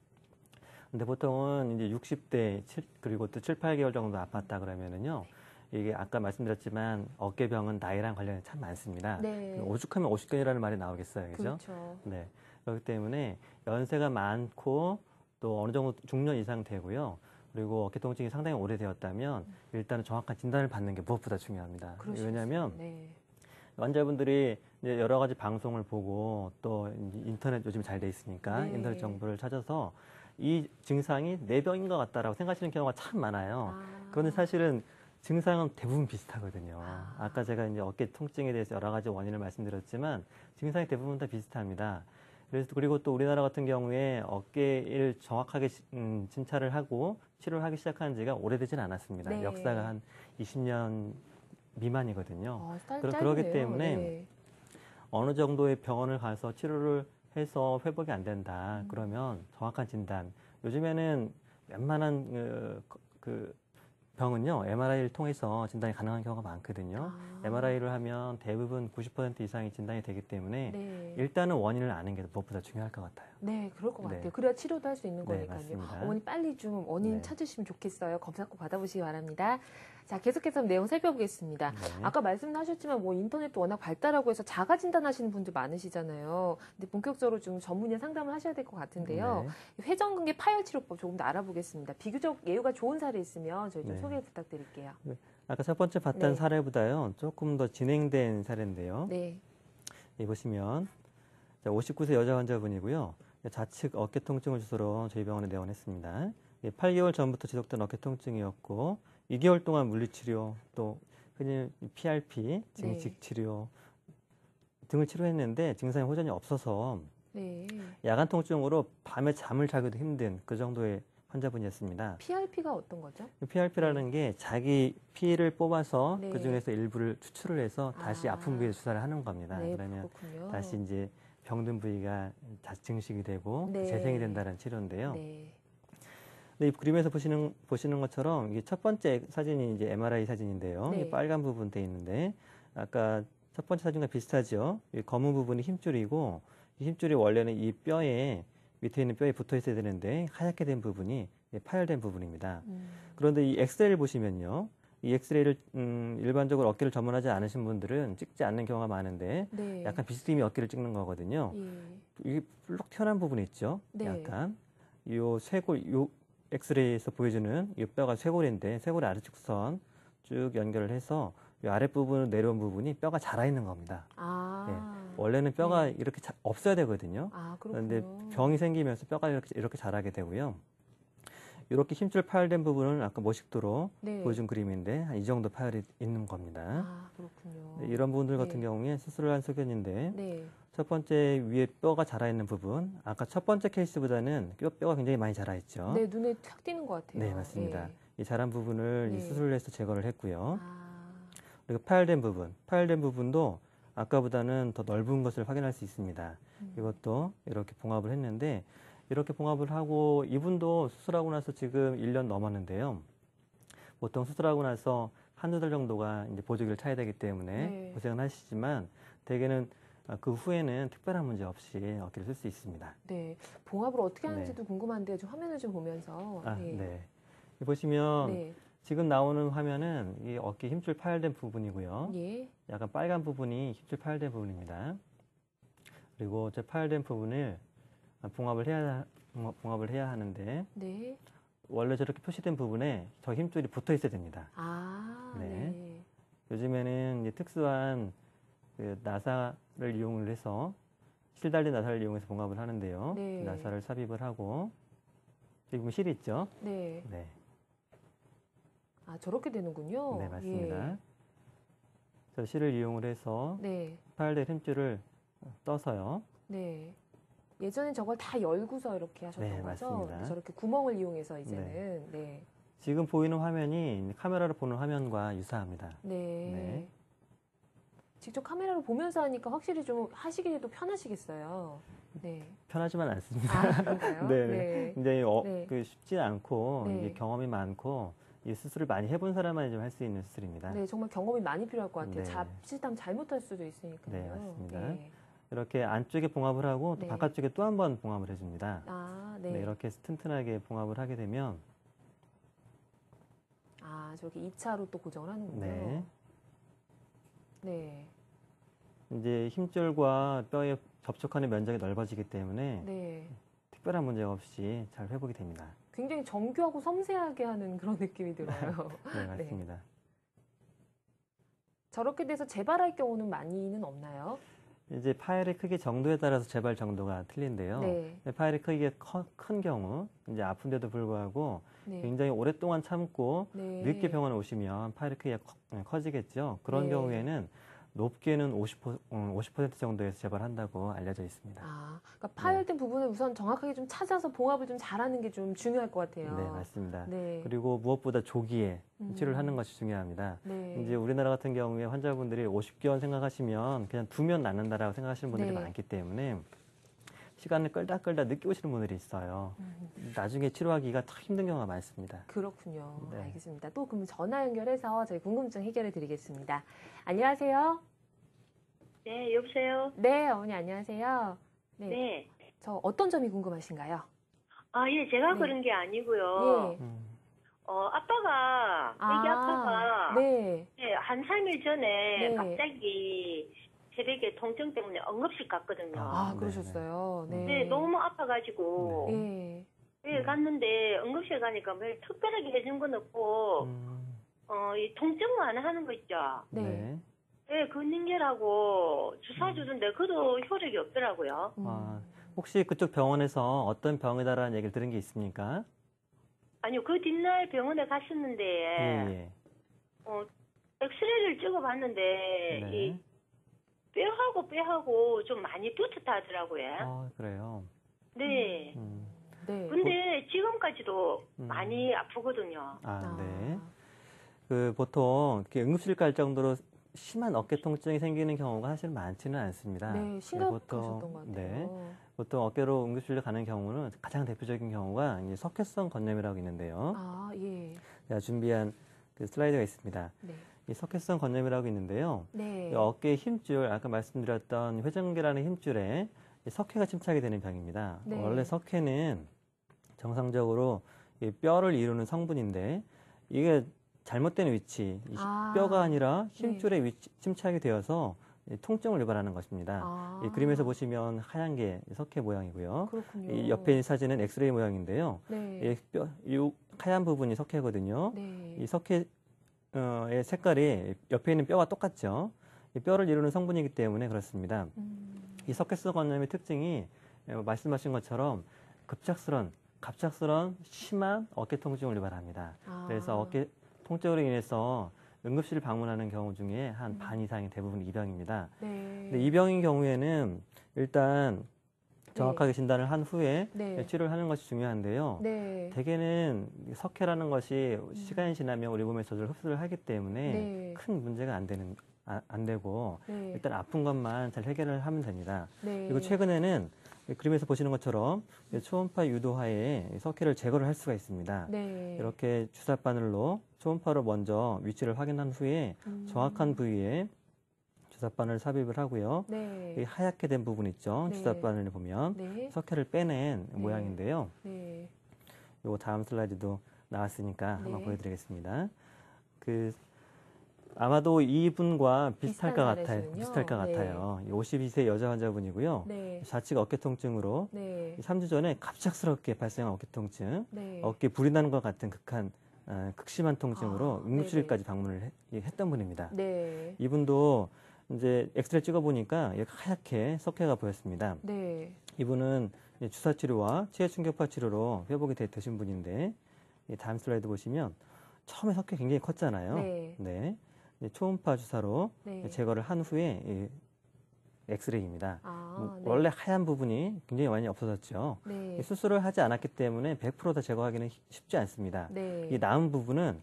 근데 보통은 이제 60대 그리고 또 7, 8개월 정도 아팠다 그러면은요. 이게 아까 말씀드렸지만 어깨병은 나이랑 관련이 참 많습니다. 네. 오죽하면 50견이라는 말이 나오겠어요. 그죠? 그렇죠. 네. 그렇기 때문에 연세가 많고 또 어느 정도 중년 이상 되고요. 그리고 어깨 통증이 상당히 오래되었다면 일단은 정확한 진단을 받는 게 무엇보다 중요합니다. 그러시겠어요. 왜냐하면 네. 환자분들이 이제 여러 가지 방송을 보고 또 인터넷 요즘 잘 돼 있으니까 네. 인터넷 정보를 찾아서 이 증상이 뇌병인 것 같다라고 생각하시는 경우가 참 많아요. 그런데 사실은 증상은 대부분 비슷하거든요. 아까 제가 이제 어깨 통증에 대해서 여러 가지 원인을 말씀드렸지만 증상이 대부분 다 비슷합니다. 그리고 또 우리나라 같은 경우에 어깨를 정확하게 진찰을 하고 치료를 하기 시작한 지가 오래되진 않았습니다. 네. 역사가 한 20년 미만이거든요. 짧네요. 그러기 때문에 네. 어느 정도의 병원을 가서 치료를 해서 회복이 안 된다. 그러면 정확한 진단, 요즘에는 웬만한 그 병은요, MRI를 통해서 진단이 가능한 경우가 많거든요. MRI를 하면 대부분 90% 이상이 진단이 되기 때문에 네. 일단은 원인을 아는 게 무엇보다 중요할 것 같아요. 네, 그럴 것 네. 같아요. 그래야 치료도 할 수 있는 네, 거니까요. 맞습니다. 어머니 빨리 좀 원인 네. 찾으시면 좋겠어요. 검사 꼭 받아보시기 바랍니다. 자, 계속해서 내용 살펴보겠습니다. 네. 아까 말씀하셨지만 뭐 인터넷도 워낙 발달하고 해서 자가 진단하시는 분들 많으시잖아요. 근데 본격적으로 좀 전문의 상담을 하셔야 될 것 같은데요. 네. 회전근개 파열 치료법 조금 더 알아보겠습니다. 비교적 예후가 좋은 사례 있으면 저희 좀 네. 소개 부탁드릴게요. 아까 첫 번째 봤던 네. 사례보다요, 조금 더 진행된 사례인데요. 네. 여기 보시면 59세 여자 환자분이고요. 좌측 어깨 통증을 주소로 저희 병원에 내원했습니다. 8개월 전부터 지속된 어깨 통증이었고 2개월 동안 물리치료 또 흔히 PRP, 증식 치료 등을 치료했는데 증상이 호전이 없어서 네. 야간 통증으로 밤에 잠을 자기도 힘든 그 정도의 환자분이었습니다. PRP가 어떤 거죠? PRP라는 게 자기 피를 뽑아서 네. 그 중에서 일부를 추출을 해서 다시 아픈 부위에 주사를 하는 겁니다. 네, 그러면 그렇군요. 다시 이제 병든 부위가 증식이 되고 네. 재생이 된다는 치료인데요. 네. 근데 이 그림에서 보시는 것처럼 이게 첫 번째 사진이 이제 MRI 사진인데요. 네. 이 빨간 부분 돼 있는데 아까 첫 번째 사진과 비슷하죠. 이 검은 부분이 힘줄이고 이 힘줄이 원래는 이 뼈에 밑에 있는 뼈에 붙어 있어야 되는데 하얗게 된 부분이 파열된 부분입니다. 그런데 이 엑스레이를 보시면요. 이 엑스레이를 일반적으로 어깨를 전문하지 않으신 분들은 찍지 않는 경우가 많은데 네. 약간 비스듬히 어깨를 찍는 거거든요. 예. 이게 불룩 튀어나온 부분이 있죠. 네. 약간 요 쇄골, 요 엑스레이에서 보여주는 이 뼈가 쇄골인데 쇄골의 아래측선 쭉 연결을 해서 이 아랫부분으로 내려온 부분이 뼈가 자라 있는 겁니다. 원래는 뼈가 네. 이렇게 없어야 되거든요. 아, 그렇군요. 그런데 병이 생기면서 뼈가 이렇게 자라게 되고요. 이렇게 힘줄 파열된 부분은 아까 모식도로 네. 보여준 그림인데 한 이 정도 파열이 있는 겁니다. 아, 그렇군요. 이런 부분들 같은 네. 경우에 수술을 한 소견인데 네. 첫 번째 위에 뼈가 자라 있는 부분, 아까 첫 번째 케이스보다는 뼈가 굉장히 많이 자라 있죠. 네, 눈에 탁 띄는 것 같아요. 네, 맞습니다. 예. 이 자란 부분을 네. 이 수술을 해서 제거를 했고요. 아, 그리고 파열된 부분도 아까보다는 더 넓은 것을 확인할 수 있습니다. 이것도 이렇게 봉합을 했는데 이렇게 봉합을 하고 이분도 수술하고 나서 지금 1년 넘었는데요. 보통 수술하고 나서 한두 달 정도가 이제 보조기를 차야 되기 때문에 네. 고생은 하시지만 대개는 그 후에는 특별한 문제 없이 어깨를 쓸 수 있습니다. 네. 봉합을 어떻게 네. 하는지도 궁금한데요. 좀 화면을 좀 보면서. 네. 보시면 네. 지금 나오는 화면은 이 어깨 힘줄 파열된 부분이고요. 예. 약간 빨간 부분이 힘줄 파열된 부분입니다. 그리고 저 파열된 부분을 봉합을 해야 하는데 네. 원래 저렇게 표시된 부분에 저 힘줄이 붙어 있어야 됩니다. 아, 네. 네. 요즘에는 이제 특수한 그 나사를 이용을 해서 실달린 나사를 이용해서 봉합을 하는데요. 네. 나사를 삽입을 하고 지금 실이 있죠. 네. 네, 아, 저렇게 되는군요. 네 맞습니다. 예. 저 실을 이용을 해서 네. 파열된 힘줄을 떠서요. 네. 예전엔 저걸 다 열고서 이렇게 하셨던 네, 거죠? 맞습니다. 저렇게 구멍을 이용해서 이제는. 네. 지금 보이는 화면이 카메라로 보는 화면과 유사합니다. 네. 네. 직접 카메라로 보면서 하니까 확실히 좀 하시기에도 편하시겠어요. 네. 편하지만 않습니다. 아, 그런가요? 네, 네. 굉장히 네. 쉽지 않고 네. 이게 경험이 많고 이 수술을 많이 해본 사람만이 좀 할 수 있는 수술입니다. 네, 정말 경험이 많이 필요할 것 같아요. 네. 자칫하면 잘못할 수도 있으니까요. 네, 맞습니다. 네. 이렇게 안쪽에 봉합을 하고 또 네. 바깥쪽에 또 한 번 봉합을 해줍니다. 아, 네. 네, 이렇게 튼튼하게 봉합을 하게 되면 아, 저렇게 2차로 또 고정을 하는군요. 네, 네. 이제 힘줄과 뼈에 접촉하는 면적이 넓어지기 때문에 네. 특별한 문제가 없이 잘 회복이 됩니다. 굉장히 정교하고 섬세하게 하는 그런 느낌이 들어요. 네, 맞습니다. 저렇게 돼서 재발할 경우는 많이는 없나요? 이제 파열의 크기 정도에 따라서 재발 정도가 틀린데요. 네. 파열의 크기가 큰 경우, 이제 아픈데도 불구하고 네. 굉장히 오랫동안 참고 네. 늦게 병원에 오시면 파열의 크기가 커지겠죠. 그런 네. 경우에는 높게는 50% 정도에서 재발한다고 알려져 있습니다. 아, 그러니까 파열된 부분을 우선 정확하게 좀 찾아서 봉합을 좀 잘하는 게 좀 중요할 것 같아요. 네, 맞습니다. 네. 그리고 무엇보다 조기에 치료를 하는 것이 중요합니다. 네. 이제 우리나라 같은 경우에 환자분들이 50개월 생각하시면 그냥 두면 낫는다라고 생각하시는 분들이 네. 많기 때문에 시간을 끌다 늦게 오시는 분들이 있어요. 나중에 치료하기가 참 힘든 경우가 많습니다. 그렇군요. 네. 알겠습니다. 또 그럼 전화 연결해서 저희 궁금증 해결해 드리겠습니다. 안녕하세요. 네, 여보세요? 네, 어머니 안녕하세요. 네. 네. 저 어떤 점이 궁금하신가요? 아, 예, 제가 네. 그런 게 아니고요. 예. 아빠가, 애기 아빠가, 네. 네, 한 3일 전에 네. 갑자기 새벽에 통증 때문에 응급실 갔거든요. 아, 네, 그러셨어요. 네. 네, 너무 아파가지고, 예. 네, 갔는데 응급실 가니까 뭐 특별하게 해준 건 없고, 이 통증 완화하는 거 있죠? 네. 네, 근인결하고 주사 주던데 그도 효력이 없더라고요. 혹시 그쪽 병원에서 어떤 병이다라는 얘기를 들은 게 있습니까? 아니요, 그 뒷날 병원에 갔었는데, 예. 엑스레이를 찍어봤는데, 네. 이 뼈하고 좀 많이 붙었다 하더라고요. 그래요. 네. 네. 근데 지금까지도 많이 아프거든요. 네. 보통 이렇게 응급실 갈 정도로 심한 어깨 통증이 생기는 경우가 사실 많지는 않습니다. 네, 심각하셨던 것 같아요. 네, 보통 어깨로 응급실로 가는 경우는 가장 대표적인 경우가 이제 석회성 건염이라고 있는데요. 아, 예. 제가 준비한 그 슬라이드가 있습니다. 네. 이 석회성 건염이라고 있는데요. 네. 이 어깨의 힘줄, 아까 말씀드렸던 회전계라는 힘줄에 이 석회가 침착이 되는 병입니다. 네. 원래 석회는 정상적으로 이 뼈를 이루는 성분인데 이게 잘못된 위치, 이 뼈가 아니라 힘줄에 침착이 되어서 통증을 유발하는 것입니다. 이 그림에서 보시면 하얀 게 석회 모양이고요. 그렇군요. 이 옆에 있는 사진은 엑스레이 모양인데요. 네. 이 하얀 부분이 석회거든요. 네. 이 석회의 색깔이 옆에 있는 뼈와 똑같죠. 이 뼈를 이루는 성분이기 때문에 그렇습니다. 이 석회성 건염의 특징이 말씀하신 것처럼 갑작스런 심한 어깨 통증을 유발합니다. 그래서 어깨 통증으로 인해서 응급실을 방문하는 경우 중에 한 반 이상이 대부분 이 병입니다. 네. 근데 이 병인 경우에는 일단 정확하게 진단을 한 후에 네. 치료를 하는 것이 중요한데요. 네. 대개는 석회라는 것이 시간이 지나면 우리 몸에 저절로 흡수를 하기 때문에 네. 큰 문제가 안 되고 네. 일단 아픈 것만 잘 해결을 하면 됩니다. 네. 그리고 최근에는 그림에서 보시는 것처럼 초음파 유도하에 석회를 제거를 할 수가 있습니다. 네. 이렇게 주사 바늘로 초음파로 먼저 위치를 확인한 후에 정확한 부위에 주사 바늘을 삽입을 하고요. 네. 이 하얗게 된 부분 있죠. 네. 주사 바늘을 보면 네. 석회를 빼낸 모양인데요. 네. 요거 다음 슬라이드도 나왔으니까 네. 한번 보여드리겠습니다. 아마도 이분과 비슷할 것 비슷한 같아요. 52세 여자 환자분이고요. 네. 좌측 어깨 통증으로 네. 3주 전에 갑작스럽게 발생한 어깨 통증, 네. 어깨에 불이 나는 것 같은 극심한 통증으로 아, 응급실까지 방문을 했던 분입니다. 네. 이분도 이제 엑스레이 찍어보니까 하얗게 석회가 보였습니다. 네. 이분은 주사 치료와 치해 충격파 치료로 회복이 되신 분인데, 다음 슬라이드 보시면 처음에 석회 굉장히 컸잖아요. 네. 초음파 주사로 네. 제거를 한 후에 엑스레이입니다. 네. 원래 하얀 부분이 굉장히 많이 없어졌죠. 네. 수술을 하지 않았기 때문에 100% 다 제거하기는 쉽지 않습니다. 네. 이 남은 부분은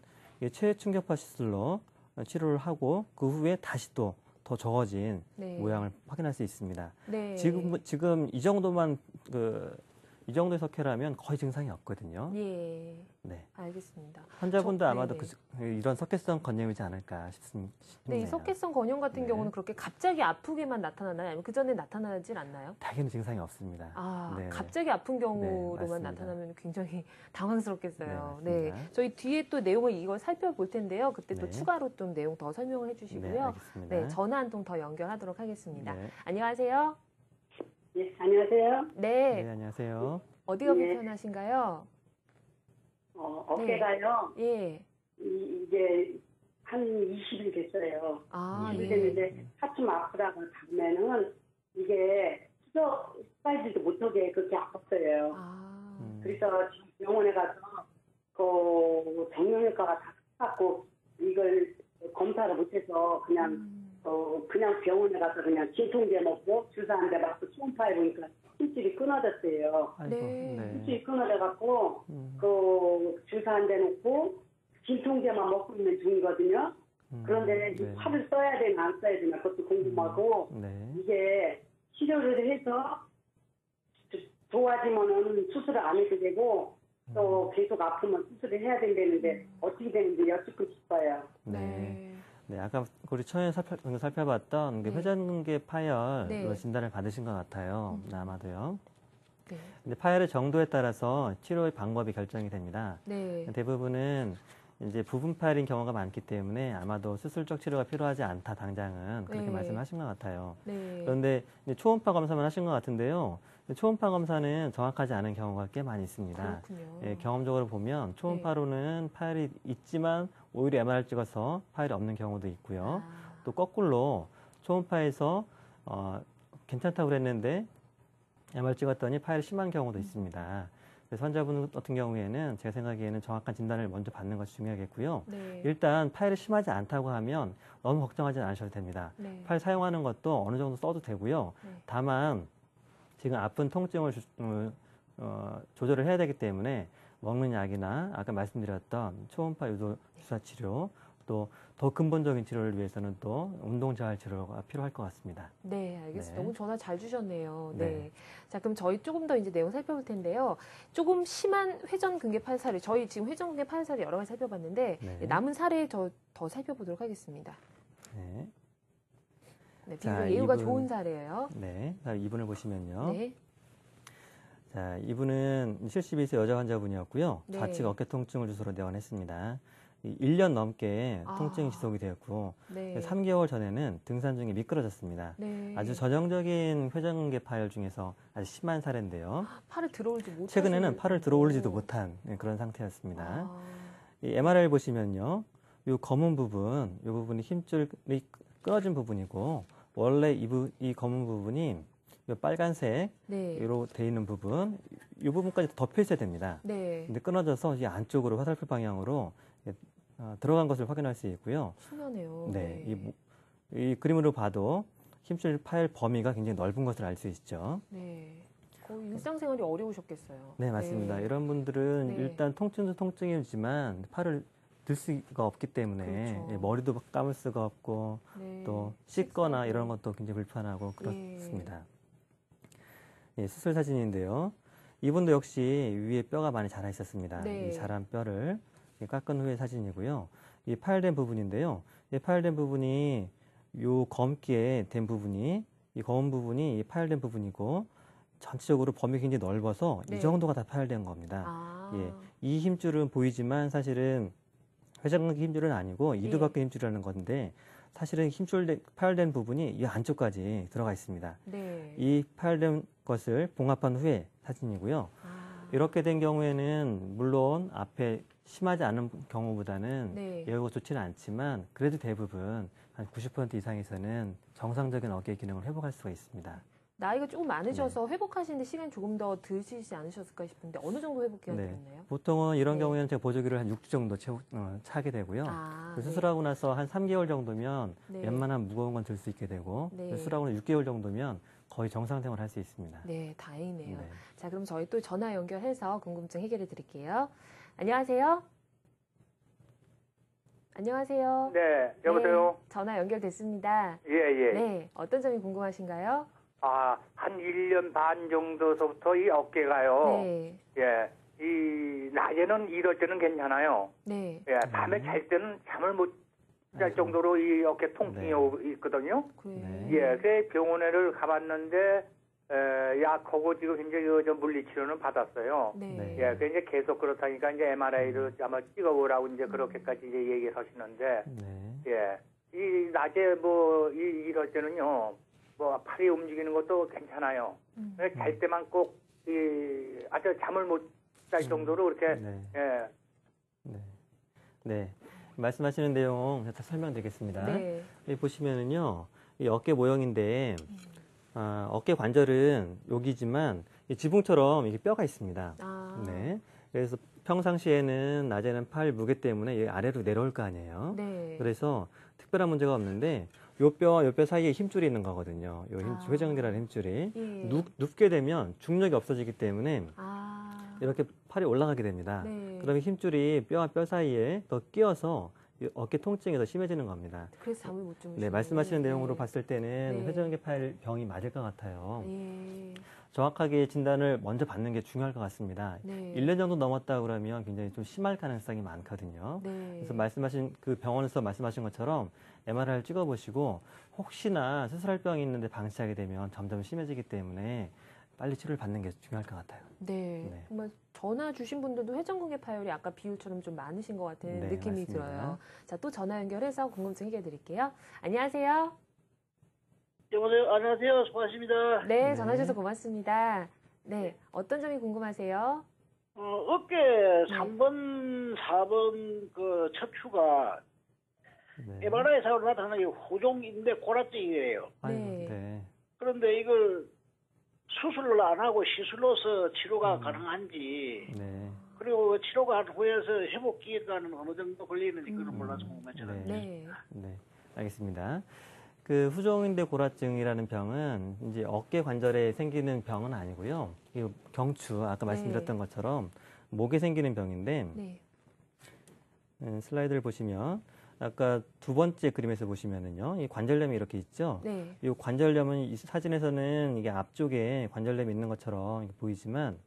체해 충격파 시술로 치료를 하고 그 후에 다시 또 더 적어진 네. 모양을 확인할 수 있습니다. 네. 지금 이 정도의 석회라면 거의 증상이 없거든요. 예. 네. 알겠습니다. 환자분도 아마도 네네. 이런 석회성 건염이지 않을까 싶네요. 네, 이 석회성 건염 같은 네. 경우는 그렇게 갑자기 아프게만 나타나나요? 아니면 그 전에 나타나질 않나요? 다행히 증상이 없습니다. 아, 갑자기 아픈 경우로만 맞습니다. 나타나면 굉장히 당황스럽겠어요. 네, 네, 저희 뒤에 또 내용을 이걸 살펴볼 텐데요. 그때 또 네. 추가로 좀 내용 더 설명을 해주시고요. 알겠습니다. 네, 전화 한 통 더 연결하도록 하겠습니다. 네. 안녕하세요. 예, 안녕하세요. 네, 네, 안녕하세요. 어디가 네. 불편하신가요? 어깨가요. 예. 이게 한 20일 됐어요. 아, 20일 예. 됐는데 하품 아프다고 가면은 이게 수술도 못하게 그렇게 아팠어요. 아, 그래서 지금 병원에 가서 그 정형외과가 다 갖고 이걸 검사를 못해서 그냥 병원에 가서 그냥 진통제 먹고 주사 한 대 맞고 초음파해 보니까 힘줄이 끊어졌어요. 아이고, 네. 힘줄이 끊어져갖고 그 주사 한 대 놓고 진통제만 먹고 있는 중이거든요. 그런데 네. 활을 써야 되나 안 써야 되나 그것도 궁금하고 네. 이게 치료를 해서 좋아지면은 수술을 안 해도 되고 또 계속 아프면 수술을 해야 된다는데 어떻게 되는지 여쭙고 싶어요. 네. 네, 아까 우리 처음에 살펴봤던 그 네. 회전근개 파열로 네. 진단을 받으신 것 같아요. 아마도요. 네. 근데 파열의 정도에 따라서 치료의 방법이 결정이 됩니다. 네. 대부분은 이제 부분 파열인 경우가 많기 때문에 아마도 수술적 치료가 필요하지 않다 당장은 그렇게 네. 말씀하신 것 같아요. 네. 그런데 이제 초음파 검사만 하신 것 같은데요. 초음파 검사는 정확하지 않은 경우가 꽤 많이 있습니다. 그렇군요. 예, 경험적으로 보면 초음파로는 파열이 있지만 오히려 MR을 찍어서 파열이 없는 경우도 있고요. 아. 또 거꾸로 초음파에서 괜찮다고 그랬는데 MR 찍었더니 파열이 심한 경우도 있습니다. 그래서 환자분 같은 경우에는 제 생각에는 정확한 진단을 먼저 받는 것이 중요하겠고요. 네. 일단 파열이 심하지 않다고 하면 너무 걱정하지 않으셔도 됩니다. 네. 파열 사용하는 것도 어느 정도 써도 되고요. 네. 다만 지금 아픈 통증을 조절을 해야 되기 때문에 먹는 약이나 아까 말씀드렸던 초음파 유도 주사 치료 또 더 근본적인 치료를 위해서는 또 운동 재활 치료가 필요할 것 같습니다. 네, 알겠습니다. 네. 오늘 전화 잘 주셨네요. 네. 네. 자, 그럼 저희 조금 더 이제 내용 살펴볼 텐데요. 조금 심한 회전근개 파열 사례, 저희 지금 회전근개 파열 사례 여러 가지 살펴봤는데 네. 남은 사례 더 살펴보도록 하겠습니다. 네. 네, 자, 비교적 예후가 이분. 좋은 사례예요. 네. 자, 이분을 보시면요. 네. 자, 이분은 72세 여자 환자분이었고요. 네. 좌측 어깨 통증을 주소로 내원했습니다. 1년 넘게 아. 통증이 지속이 되었고 네. 3개월 전에는 등산 중에 미끄러졌습니다. 네. 아주 전형적인 회전근개 파열 중에서 아주 심한 사례인데요. 팔을 들어올지 못하는 최근에는 팔을 들어올리지도 못한 그런 상태였습니다. 아. 이 MRI 보시면요. 이 검은 부분, 이 부분이 힘줄이 끊어진 부분이고 원래 이 검은 부분이 이 빨간색으로 네. 돼 있는 부분, 이 부분까지 덮여 있어야 됩니다. 네. 근데 끊어져서 이 안쪽으로 화살표 방향으로 들어간 것을 확인할 수 있고요. 신기하네요. 네, 이 그림으로 봐도 힘줄 파열 범위가 굉장히 넓은 것을 알 수 있죠. 네. 거의 일상생활이 어려우셨겠어요. 네, 맞습니다. 네. 이런 분들은 네. 일단 통증도 통증이지만 팔을 들 수가 없기 때문에 그렇죠. 예, 머리도 감을 수가 없고 네. 또 씻거나 식사도. 이런 것도 굉장히 불편하고 네. 그렇습니다. 예, 수술 사진인데요. 이분도 역시 위에 뼈가 많이 자라 있었습니다. 네. 이 자란 뼈를 깎은 후의 사진이고요. 이 파열된 부분인데요. 이 파열된 부분이 요 검게 된 부분이 이 검은 부분이 이 파열된 부분이고 전체적으로 범위가 굉장히 넓어서 네. 이 정도가 다 파열된 겁니다. 아. 예, 이 힘줄은 보이지만 사실은 회전근개 힘줄은 아니고 이두박근 힘줄이라는 건데 사실은 파열된 부분이 이 안쪽까지 들어가 있습니다. 네. 이 파열된 것을 봉합한 후에 사진이고요. 아. 이렇게 된 경우에는 물론 앞에 심하지 않은 경우보다는 네. 예후가 좋지는 않지만 그래도 대부분 한 90% 이상에서는 정상적인 어깨 기능을 회복할 수가 있습니다. 나이가 조금 많으셔서 회복하시는데 시간이 조금 더 드시지 않으셨을까 싶은데 어느 정도 회복 기간이 네. 되었나요? 보통은 이런 네. 경우에는 제가 보조기를 한 6주 정도 차게 되고요. 아, 그 수술하고 나서 한 3개월 정도면 네. 웬만한 무거운 건 들 수 있게 되고 네. 수술하고 6개월 정도면 거의 정상 생활 할 수 있습니다. 네, 다행이네요. 네. 자, 그럼 저희 또 전화 연결해서 궁금증 해결해 드릴게요. 안녕하세요. 안녕하세요. 네, 여보세요? 네, 전화 연결됐습니다. 예, 예. 네, 어떤 점이 궁금하신가요? 아, 한 1년 반 정도서부터 이 어깨가요. 네, 예. 이, 낮에는 이럴 때는 괜찮아요. 네, 예, 밤에 잘 때는 잠을 못 잘 정도로 이 어깨 통증이 네. 있거든요. 그래요. 네. 예, 그래서 병원에를 가봤는데, 약하고 지금 현재 저 물리치료는 받았어요. 네. 네. 예, 그 이제 계속 그렇다니까 이제 MRI를 아마 찍어보라고 이제 그렇게까지 이제 얘기를 하시는데, 네. 예. 이 낮에 뭐 이럴 때는요. 뭐 팔이 움직이는 것도 괜찮아요. 잘 때만 꼭 아주 잠을 못 잘 정도로 이렇게 네. 예. 네. 네. 말씀하시는 내용 다 설명드리겠습니다. 네. 여기 보시면은요, 이 어깨 모형인데, 어깨 관절은 여기지만 이 지붕처럼 이게 뼈가 있습니다. 아, 네. 그래서 평상시에는 낮에는 팔 무게 때문에 이 아래로 내려올 거 아니에요. 네. 그래서 특별한 문제가 없는데 요 뼈와 요 뼈 사이에 힘줄이 있는 거거든요. 요 아. 회전근개라는 힘줄이 예. 눕게 되면 중력이 없어지기 때문에 아, 이렇게 팔이 올라가게 됩니다. 네. 그러면 힘줄이 뼈와 뼈 사이에 더 끼어서 이 어깨 통증이 더 심해지는 겁니다. 그래서 잠을 못 주무시는. 네, 말씀하시는 네. 내용으로 봤을 때는 네. 회전근개 파열 병이 맞을 것 같아요. 예. 정확하게 진단을 먼저 받는 게 중요할 것 같습니다. 네. 1년 정도 넘었다 그러면 굉장히 좀 심할 가능성이 많거든요. 네. 그래서 말씀하신 그 병원에서 말씀하신 것처럼 MRI를 찍어보시고 혹시나 수술할 병이 있는데 방치하게 되면 점점 심해지기 때문에 빨리 치료를 받는 게 중요할 것 같아요. 네. 네. 정말 전화 주신 분들도 회전근개 파열이 아까 비율처럼 좀 많으신 것 같은 네, 느낌이 맞습니다. 들어요. 자, 또 전화 연결해서 궁금증 해결해 드릴게요. 안녕하세요. 여보세요. 안녕하세요. 수고하십니다. 네, 네. 전화 주셔서 고맙습니다. 네, 어떤 점이 궁금하세요? 어깨 3번, 4번 그 척추가 네. MRI상으로 나타나는 후종인대 골아증이에요. 아이고, 네. 네. 그런데 이걸 수술을 안 하고 시술로서 치료가 음. 가능한지 네. 그리고 치료가 한 후에서 회복 기간은 어느 정도 걸리는지 그걸 몰라서 궁금해요. 네. 네. 네, 알겠습니다. 그 후종인대 골아증이라는 병은 이제 어깨 관절에 생기는 병은 아니고요. 이 경추 아까 말씀드렸던 것처럼 목에 생기는 병인데 네. 슬라이드를 보시면 아까 두 번째 그림에서 보시면은요, 이 관절염이 이렇게 있죠. 네. 이 관절염은 이 사진에서는 이게 앞쪽에 관절염이 있는 것처럼 이렇게 보이지만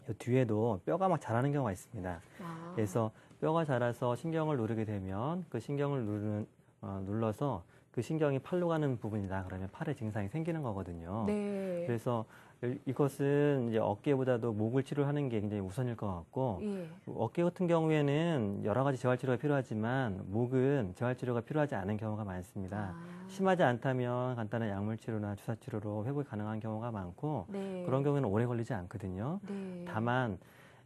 이 뒤에도 뼈가 막 자라는 경우가 있습니다. 아. 그래서 뼈가 자라서 신경을 누르게 되면 그 신경을 눌러서 그 신경이 팔로 가는 부분이다. 그러면 팔에 증상이 생기는 거거든요. 네. 그래서 이것은 이제 어깨보다도 목을 치료하는 게 굉장히 우선일 것 같고 예. 어깨 같은 경우에는 여러 가지 재활 치료가 필요하지만 목은 재활 치료가 필요하지 않은 경우가 많습니다. 아. 심하지 않다면 간단한 약물 치료나 주사 치료로 회복이 가능한 경우가 많고 네. 그런 경우에는 오래 걸리지 않거든요. 네. 다만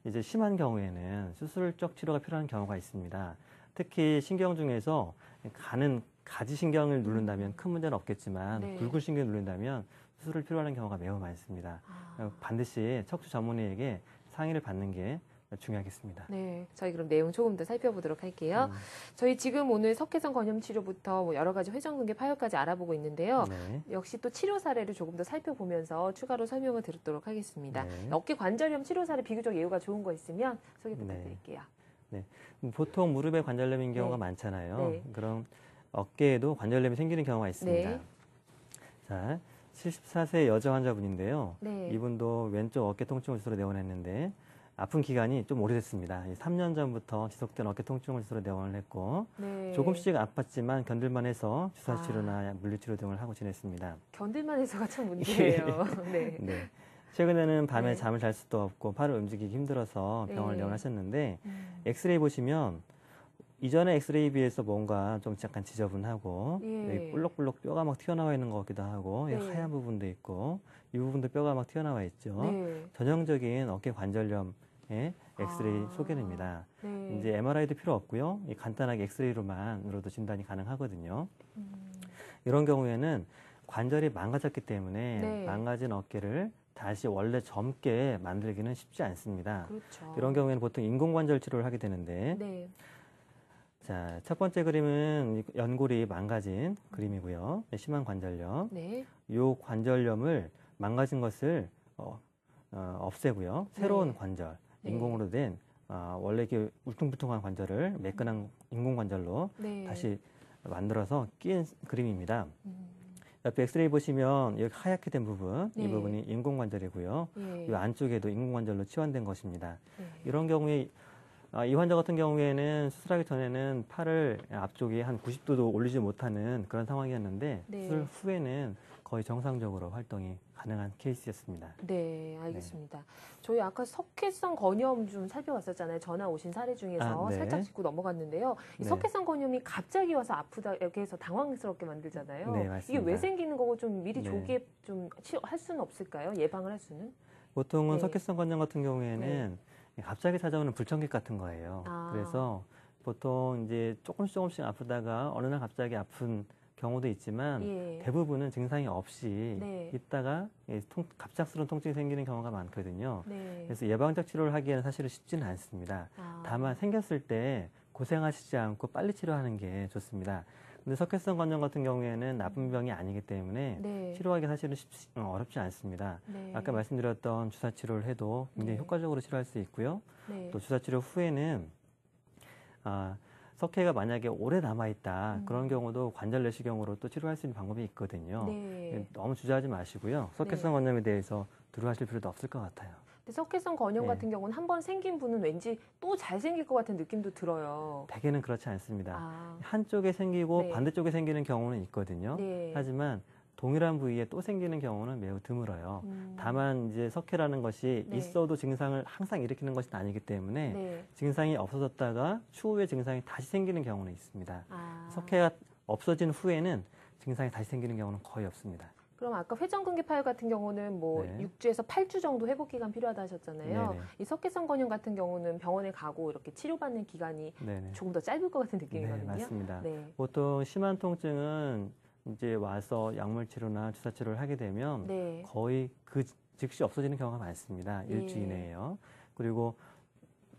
이제 심한 경우에는 수술적 치료가 필요한 경우가 있습니다. 특히 신경 중에서 가는 가지신경을 누른다면 큰 문제는 없겠지만 네. 굵은신경을 누른다면 수술을 필요하는 경우가 매우 많습니다. 아. 반드시 척추 전문의에게 상의를 받는 게 중요하겠습니다. 네, 저희 그럼 내용 조금 더 살펴보도록 할게요. 저희 지금 오늘 석회성 건염 치료부터 뭐 여러 가지 회전근개 파열까지 알아보고 있는데요. 네. 역시 또 치료 사례를 조금 더 살펴보면서 추가로 설명을 드리도록 하겠습니다. 네. 어깨 관절염 치료 사례 비교적 예후가 좋은 거 있으면 소개 네. 부탁드릴게요. 보통 무릎에 관절염인 경우가 네. 많잖아요. 네. 그럼 어깨에도 관절염이 생기는 경우가 있습니다. 네. 자, 74세 여자 환자분인데요. 네. 이분도 왼쪽 어깨 통증을 주소로 내원했는데 아픈 기간이 좀 오래됐습니다. 3년 전부터 지속된 어깨 통증을 주소로 내원을 했고 네. 조금씩 아팠지만 견딜만 해서 주사 치료나 물리치료 등을 하고 지냈습니다. 견딜만 해서가 참 문제예요. 네. 네. 최근에는 밤에 네. 잠을 잘 수도 없고 팔을 움직이기 힘들어서 병원을 네. 내원하셨는데 음. 엑스레이 보시면 이전에 엑스레이에 비해서 뭔가 좀 약간 지저분하고 예. 여기 볼록볼록 뼈가 막 튀어나와 있는 것 같기도 하고 여기 네. 하얀 부분도 있고 이 부분도 뼈가 막 튀어나와 있죠. 네. 전형적인 어깨 관절염의 엑스레이 아. 소견입니다. 네. 이제 MRI도 필요 없고요. 이 간단하게 엑스레이로만으로도 진단이 가능하거든요. 이런 경우에는 관절이 망가졌기 때문에 네. 망가진 어깨를 다시 원래 젊게 만들기는 쉽지 않습니다. 그렇죠. 이런 경우에는 보통 인공관절 치료를 하게 되는데 네. 자, 첫 번째 그림은 연골이 망가진 그림이고요. 심한 관절염. 네. 이 관절염을 망가진 것을 없애고요. 새로운 네. 관절, 네. 인공으로 된 원래 이렇게 울퉁불퉁한 관절을 매끈한 인공관절로 네. 다시 만들어서 끼인 그림입니다. 음. 옆에 엑스레이 보시면 여기 하얗게 된 부분, 네. 이 부분이 인공관절이고요. 예. 이 안쪽에도 인공관절로 치환된 것입니다. 네. 이런 경우에 이 환자 같은 경우에는 수술하기 전에는 팔을 앞쪽에 한 90도도 올리지 못하는 그런 상황이었는데 네. 수술 후에는 거의 정상적으로 활동이 가능한 케이스였습니다. 네, 알겠습니다. 저희 아까 석회성 건염 좀 살펴봤었잖아요. 전화 오신 사례 중에서 네. 살짝 짚고 넘어갔는데요. 이 네. 석회성 건염이 갑자기 와서 아프다 이렇게 해서 당황스럽게 만들잖아요. 네, 이게 맞습니다. 왜 생기는 거고 좀 미리 네. 조기에 좀 할 수는 없을까요? 예방을 할 수는? 보통은 네. 석회성 건염 같은 경우에는 갑자기 찾아오는 불청객 같은 거예요. 아. 그래서 보통 이제 조금씩 아프다가 어느 날 갑자기 아픈 경우도 있지만 예. 대부분은 증상이 없이 네. 있다가 갑작스러운 통증이 생기는 경우가 많거든요. 네. 그래서 예방적 치료를 하기에는 사실은 쉽지는 않습니다. 아. 다만 생겼을 때 고생하시지 않고 빨리 치료하는 게 좋습니다. 근데 석회성 건염 같은 경우에는 나쁜 병이 아니기 때문에 네. 치료하기 사실은 어렵지 않습니다. 네. 아까 말씀드렸던 주사 치료를 해도 굉장히 네. 효과적으로 치료할 수 있고요. 네. 또 주사 치료 후에는 석회가 만약에 오래 남아있다. 그런 경우도 관절 내시경으로 또 치료할 수 있는 방법이 있거든요. 네. 너무 주저하지 마시고요. 석회성 건염에 대해서 두려워하실 필요도 없을 것 같아요. 근데 석회성 건염 네. 같은 경우는 한번 생긴 분은 왠지 또 잘 생길 것 같은 느낌도 들어요. 대개는 그렇지 않습니다. 아, 한쪽에 생기고 네. 반대쪽에 생기는 경우는 있거든요. 네. 하지만 동일한 부위에 또 생기는 경우는 매우 드물어요. 다만 이제 석회라는 것이 네. 있어도 증상을 항상 일으키는 것은 아니기 때문에 네. 증상이 없어졌다가 추후에 증상이 다시 생기는 경우는 있습니다. 아. 석회가 없어진 후에는 증상이 다시 생기는 경우는 거의 없습니다. 그럼 아까 회전근개 파열 같은 경우는 뭐 네. 6주에서 8주 정도 회복 기간 필요하다 하셨잖아요. 네네. 이 석회성 건염 같은 경우는 병원에 가고 이렇게 치료받는 기간이 네네. 조금 더 짧을 것 같은 네, 느낌이거든요. 맞습니다. 네. 보통 심한 통증은 이제 와서 약물 치료나 주사 치료를 하게 되면 네. 거의 그 즉시 없어지는 경우가 많습니다. 예. 1주 이내에요. 그리고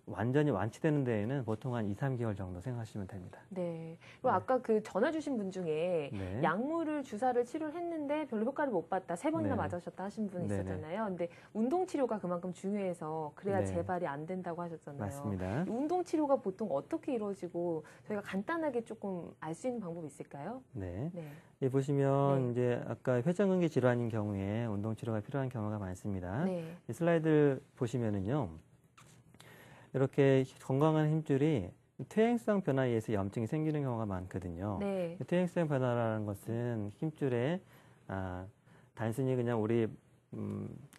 완전히 완치되는 데에는 보통 한 2, 3개월 정도 생각하시면 됩니다. 네. 그리고 네. 아까 그 전화 주신 분 중에 네. 약물을 주사를 치료를 했는데 별로 효과를 못 봤다. 3번이나 네. 맞으셨다 하신 분 네네. 있었잖아요. 근데 운동 치료가 그만큼 중요해서 그래야 네. 재발이 안 된다고 하셨잖아요. 맞습니다. 이 운동 치료가 보통 어떻게 이루어지고 저희가 간단하게 조금 알 수 있는 방법이 있을까요? 네. 네. 이 보시면 네. 이제 아까 회전근개 질환인 경우에 운동 치료가 필요한 경우가 많습니다. 네. 이 슬라이드 보시면은요. 이렇게 건강한 힘줄이 퇴행성 변화에 의해서 염증이 생기는 경우가 많거든요. 네. 퇴행성 변화라는 것은 힘줄에 단순히 그냥 우리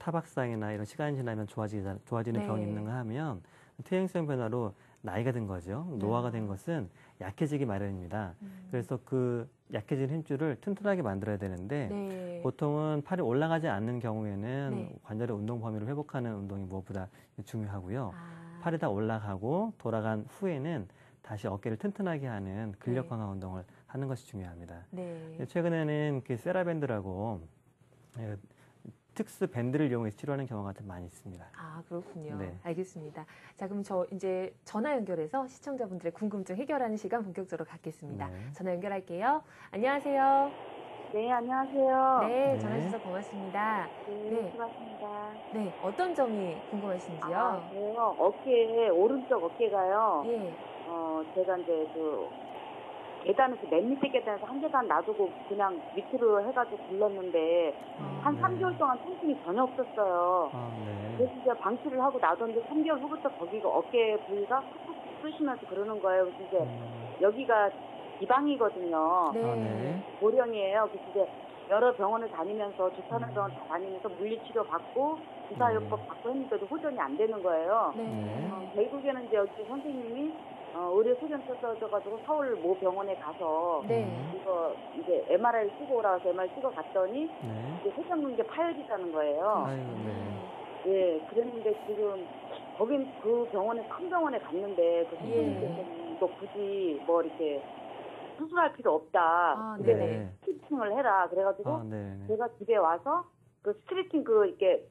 타박상이나 이런 시간이 지나면 좋아지는 네. 병이 있는가 하면 퇴행성 변화로 나이가 든 거죠. 노화가 된 것은 약해지기 마련입니다. 그래서 그 약해진 힘줄을 튼튼하게 만들어야 되는데 네. 보통은 팔이 올라가지 않는 경우에는 네. 관절의 운동 범위를 회복하는 운동이 무엇보다 중요하고요. 아. 팔이 다 올라가고 돌아간 후에는 다시 어깨를 튼튼하게 하는 근력 네. 강화 운동을 하는 것이 중요합니다. 네. 최근에는 그 세라밴드라고 특수 밴드를 이용해서 치료하는 경우가 좀 많이 있습니다. 아, 그렇군요. 네. 알겠습니다. 자, 그럼 저 이제 전화 연결해서 시청자분들의 궁금증 해결하는 시간 본격적으로 갖겠습니다. 네. 전화 연결할게요. 안녕하세요. 네, 안녕하세요. 네, 네. 전화 주셔서 고맙습니다. 네, 네. 수고하십니다. 네, 어떤 점이 궁금하신지요? 아, 저요. 어깨, 오른쪽 어깨가요. 예. 제가 이제 계단에서 맨 밑에 계단에서 한 계단 놔두고 그냥 밑으로 해가지고 굴렀는데 한 네. 3개월 동안 통증이 전혀 없었어요. 네. 그래서 이제 방치를 하고 놔뒀는데 3개월 후부터 거기가 어깨 부위가 푹푹 쑤시면서 그러는 거예요. 그래서 이제 여기가 지방이거든요. 네. 네. 고령이에요. 그래서 이제 여러 병원을 다니면서 좋다는 병원 다 다니면서 물리치료 받고 주사요법 받고 했는데도 호전이 안 되는 거예요. 네. 결국에는 이제 여기 선생님이 의료 소견 써져가지고 서울 모 병원에 가서 네. 이거 이제 MRI 찍고 오라고 MRI 찍어 갔더니 네. 이제 회전근개 파열이라는 거예요. 아이고, 네. 예, 그랬는데 지금 거긴 그 병원에 큰 병원에 갔는데 그 선생님께서는 너 굳이 뭐 이렇게 수술할 필요 없다. 아, 근데 네네. 스트레칭을 해라. 그래가지고 네. 제가 집에 와서 그 스트레칭 이렇게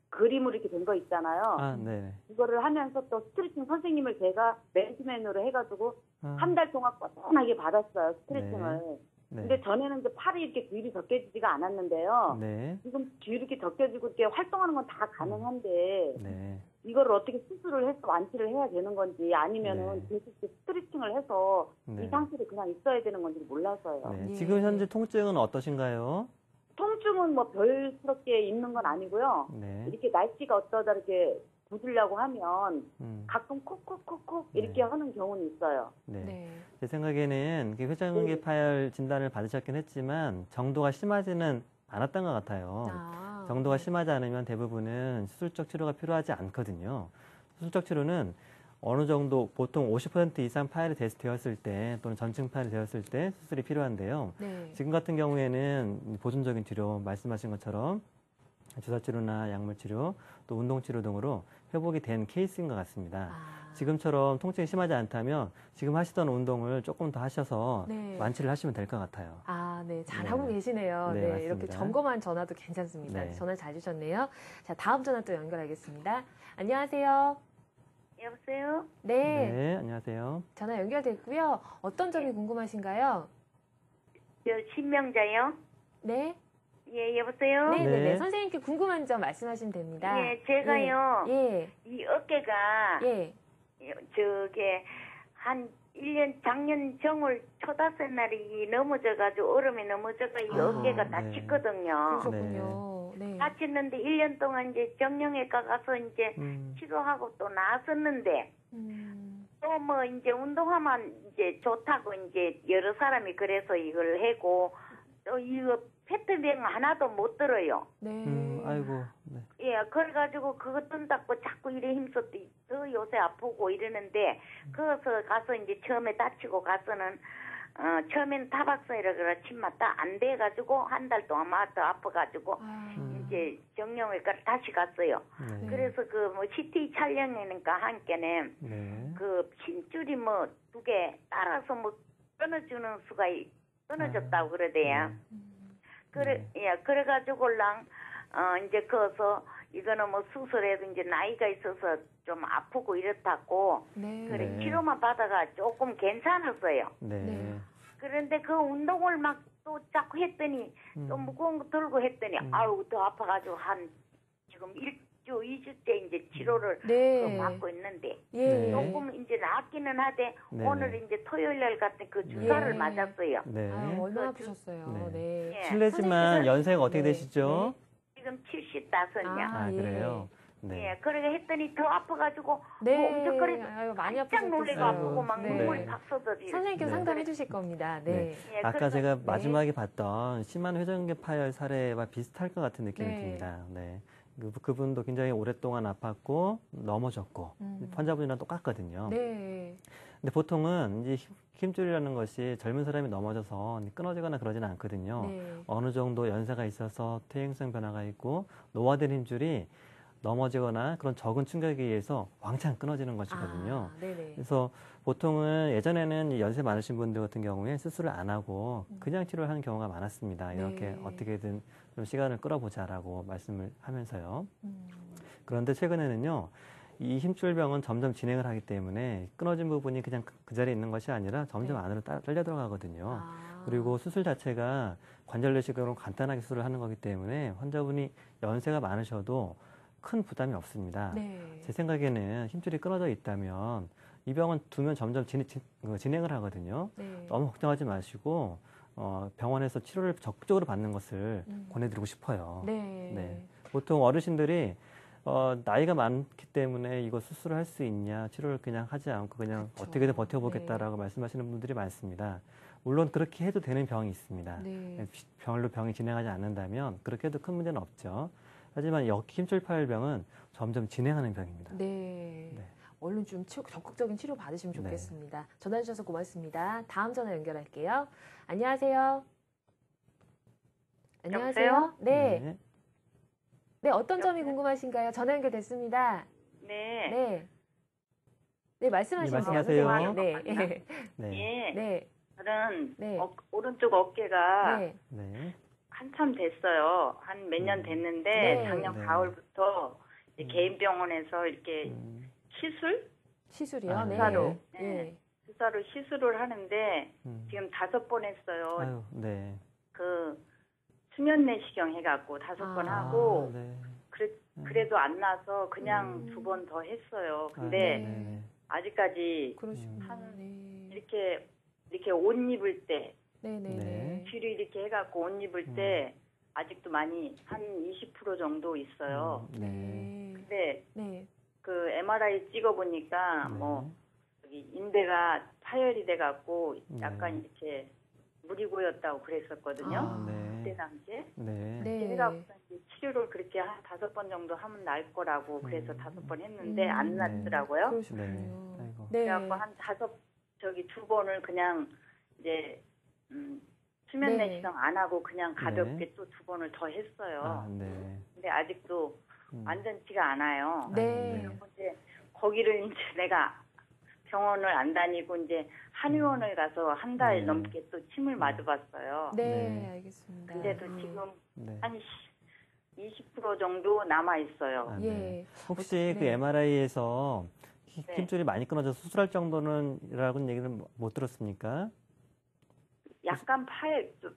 그림으로 이렇게 된 거 있잖아요. 네. 그거를 하면서 또 스트레칭 선생님을 제가 맨투맨으로 해가지고 한 달 동안 꼼꼼하게 받았어요, 스트레칭을. 네. 근데 전에는 이제 팔이 이렇게 뒤로 벗겨지지가 않았는데요. 네. 지금 뒤로 이렇게 벗겨지고 이렇게 활동하는 건 다 가능한데 네. 이거를 어떻게 수술을 해서 완치를 해야 되는 건지 아니면은 네. 계속 스트레칭을 해서 네. 이 상태로 그냥 있어야 되는 건지 몰라서요. 네. 예. 지금 현재 통증은 어떠신가요? 통증은 뭐 별스럽게 있는 건 아니고요. 네. 이렇게 날씨가 어떠다 이렇게 굳으려고 하면 가끔 콕콕콕콕 이렇게 네. 하는 경우는 있어요. 네. 네. 제 생각에는 회전근개 파열 진단을 받으셨긴 했지만 정도가 심하지는 않았던 것 같아요. 아. 정도가 심하지 않으면 대부분은 수술적 치료가 필요하지 않거든요. 수술적 치료는 어느 정도 보통 50% 이상 파열이 되었을 때 또는 전증 파열이 되었을 때 수술이 필요한데요. 네. 지금 같은 경우에는 보존적인 치료 말씀하신 것처럼 주사치료나 약물치료 또 운동치료 등으로 회복이 된 케이스인 것 같습니다. 아. 지금처럼 통증이 심하지 않다면 지금 하시던 운동을 조금 더 하셔서 네. 완치를 하시면 될 것 같아요. 아, 네. 잘 네. 하고 계시네요. 네, 네. 맞습니다. 이렇게 점검한 전화도 괜찮습니다. 네. 전화 잘 주셨네요. 자, 다음 전화 또 연결하겠습니다. 안녕하세요. 여보세요? 네. 네, 안녕하세요. 전화 연결됐고요. 어떤 점이 궁금하신가요? 저 신명자요? 네. 예, 여보세요? 네, 네, 네. 네. 선생님께 궁금한 점 말씀하시면 됩니다. 예, 제가요. 예. 이 어깨가 예. 저게 한 1년 작년 정월 초다섯 날이 넘어져가지고 얼음에 넘어져가 이 어깨가 네. 다쳤거든요. 그러셨군요. 네. 다쳤는데 1년 동안 이제 정형외과 가서 이제 치료하고 또 나았었는데 또 뭐 이제 운동하면 이제 좋다고 이제 여러 사람이 그래서 이걸 하고 또 이거 페트병 하나도 못 들어요. 네. 아이고. 네. 예, 그래가지고 그거 뜬다고 자꾸 이래 힘썼더 더 요새 아프고 이러는데 거기서 가서 이제 처음에 다치고 가서는 처음엔 타박상이라 그래 침마 안 돼가지고 한 달 동안 더 아파가지고 이제 정형외과를 다시 갔어요. 네. 그래서 그 뭐 CT 촬영이니까 한께는 네. 그 힘줄이 뭐 2개 따라서 뭐 끊어주는 수가 끊어졌다고 그러대요. 그래가지고랑 이제 거기서 이거는 뭐 수술해도 이제 나이가 있어서 좀 아프고 이렇다고 네. 그래 네. 치료만 받아가 조금 괜찮았어요. 네. 네. 그런데 그 운동을 막 또 자꾸 했더니 또 무거운 거 들고 했더니 아우 더 아파가지고 한 지금 1주, 2주째 이제 치료를 네. 받고 있는데 예. 조금 이제 낫기는 하되 네. 오늘 이제 토요일 날 같은 그 주사를 네. 맞았어요. 네. 아, 얼마나 아프셨어요. 네. 네. 예. 실례지만 연세가 어떻게 네. 되시죠? 지금 75년. 아, 예. 그래요? 네. 예, 그러게 했더니 더 아파가지고 네. 뭐 엄청거리고 아유, 많이 깜짝 놀래고 아프셨겠어요. 아프고 막 네. 눈물이 팍 쏟아지고. 선생님께서 네. 상담해 주실 겁니다. 네. 예, 아까 그래서 제가 네. 마지막에 봤던 심한 회전근개 파열 사례와 비슷할 것 같은 느낌이 네. 듭니다. 네. 그분도 굉장히 오랫동안 아팠고 넘어졌고 환자분이랑 똑같거든요. 네. 근데 보통은 이제 힘줄이라는 것이 젊은 사람이 넘어져서 끊어지거나 그러지는 않거든요. 네. 어느 정도 연세가 있어서 퇴행성 변화가 있고 노화된 힘줄이 넘어지거나 그런 적은 충격에 의해서 왕창 끊어지는 것이거든요. 아, 네네. 그래서 보통은 예전에는 이 연세 많으신 분들 같은 경우에 수술을 안 하고 그냥 치료를 하는 경우가 많았습니다. 이렇게 네. 어떻게든 좀 시간을 끌어보자라고 말씀을 하면서요. 그런데 최근에는요, 이 힘줄병은 점점 진행을 하기 때문에 끊어진 부분이 그냥 그 자리에 있는 것이 아니라 점점 네. 안으로 딸려 들어가거든요. 아. 그리고 수술 자체가 관절 내시경으로 간단하게 수술을 하는 거기 때문에 환자분이 연세가 많으셔도 큰 부담이 없습니다. 네. 제 생각에는 힘줄이 끊어져 있다면 이 병은 두면 점점 진행을 하거든요. 네. 너무 걱정하지 마시고 병원에서 치료를 적극적으로 받는 것을 권해드리고 싶어요. 네. 네. 보통 어르신들이 나이가 많기 때문에 이거 수술을 할 수 있냐, 치료를 그냥 하지 않고 그냥 그렇죠. 어떻게든 버텨보겠다라고 말씀하시는 분들이 많습니다. 물론 그렇게 해도 되는 병이 있습니다. 네. 별로 병이 진행하지 않는다면 그렇게 해도 큰 문제는 없죠. 하지만 힘줄 파열병은 점점 진행하는 병입니다. 네. 네. 얼른 좀 적극적인 치료 받으시면 네. 좋겠습니다. 전화 주셔서 고맙습니다. 다음 전화 연결할게요. 안녕하세요. 안녕하세요. 여보세요? 네. 네, 어떤 점이 궁금하신가요? 전화 연결됐습니다. 네. 네. 네, 말씀하시면 돼요. 말씀하세요. 선생님. 네. 네. 예. 네. 저는 네. 오른쪽 어깨가 네. 네. 한참 됐어요. 한 몇 년 됐는데 네. 작년 네. 가을부터 이제 개인 병원에서 이렇게 시술이요? 아, 네. 주사로 네. 주사로 시술을 하는데 지금 5번 했어요. 아유, 네. 그 수면 내시경 해갖고 5번 하고 네. 그래도 안 나서 그냥 2번 더 했어요. 근데 네. 아직까지 그러시군요. 한 네. 이렇게 옷 입을 때 네네네. 네. 뒤로 이렇게 해갖고 옷 입을 때 아직도 많이 한 20% 정도 있어요. 네. 근데 네. 그 MRI 찍어보니까 뭐 여기 인대가 파열이 돼갖고 약간 이렇게 물이 고였다고 그랬었거든요. 아, 네. 그때 당시에. 네. 네. 그래갖고 이제 치료를 그렇게 한 5번 정도 하면 날 거라고 그래서 5번 했는데 안 났더라고요. 그러시군요. 네. 아이고. 네. 그래갖고 한 2번을 그냥 이제 수면 네. 내시경 안 하고 그냥 가볍게 또 2번을 더 했어요. 아, 네. 근데 아직도 완전치가 않아요. 네. 그래서 이제 거기를 이제 내가 병원을 안 다니고 이제 한의원을 가서 한 달 네. 넘게 또 침을 맞아봤어요. 네, 네. 알겠습니다. 근데도 네. 지금 네. 한 20% 정도 남아 있어요. 아, 예. 네. 혹시 네. 그 MRI에서 네. 힘줄이 많이 끊어져서 수술할 정도는 이라고는 얘기는 못 들었습니까? 약간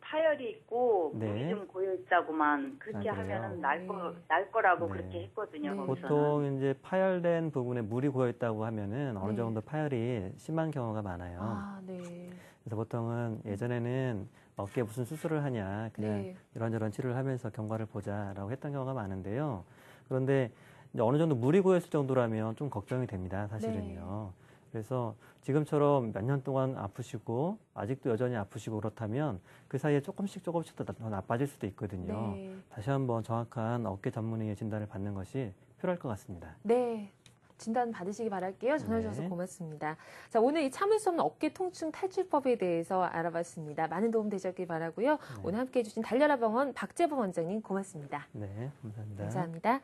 파열이 있고 네. 물이 좀 고여 있다고만 그렇게 아, 그래요? 하면은 날 거라고 네. 그렇게 했거든요. 네. 거기서는. 보통 이제 파열된 부분에 물이 고여 있다고 하면은 어느 네. 정도 파열이 심한 경우가 많아요. 아, 네. 그래서 보통은 예전에는 어깨에 무슨 수술을 하냐, 그냥 네. 이런저런 치료를 하면서 경과를 보자라고 했던 경우가 많은데요. 그런데 이제 어느 정도 물이 고였을 정도라면 좀 걱정이 됩니다, 사실은요. 그래서 지금처럼 몇 년 동안 아프시고 아직도 여전히 아프시고 그렇다면 그 사이에 조금씩 더 나빠질 수도 있거든요. 네. 다시 한번 정확한 어깨 전문의의 진단을 받는 것이 필요할 것 같습니다. 네. 진단 받으시기 바랄게요. 전화 주셔서 네. 고맙습니다. 자, 오늘 이 참을 수 없는 어깨 통증 탈출법에 대해서 알아봤습니다. 많은 도움 되셨길 바라고요. 오늘 함께해 주신 달려라 병원 박재범 원장님 고맙습니다. 네, 감사합니다. 감사합니다.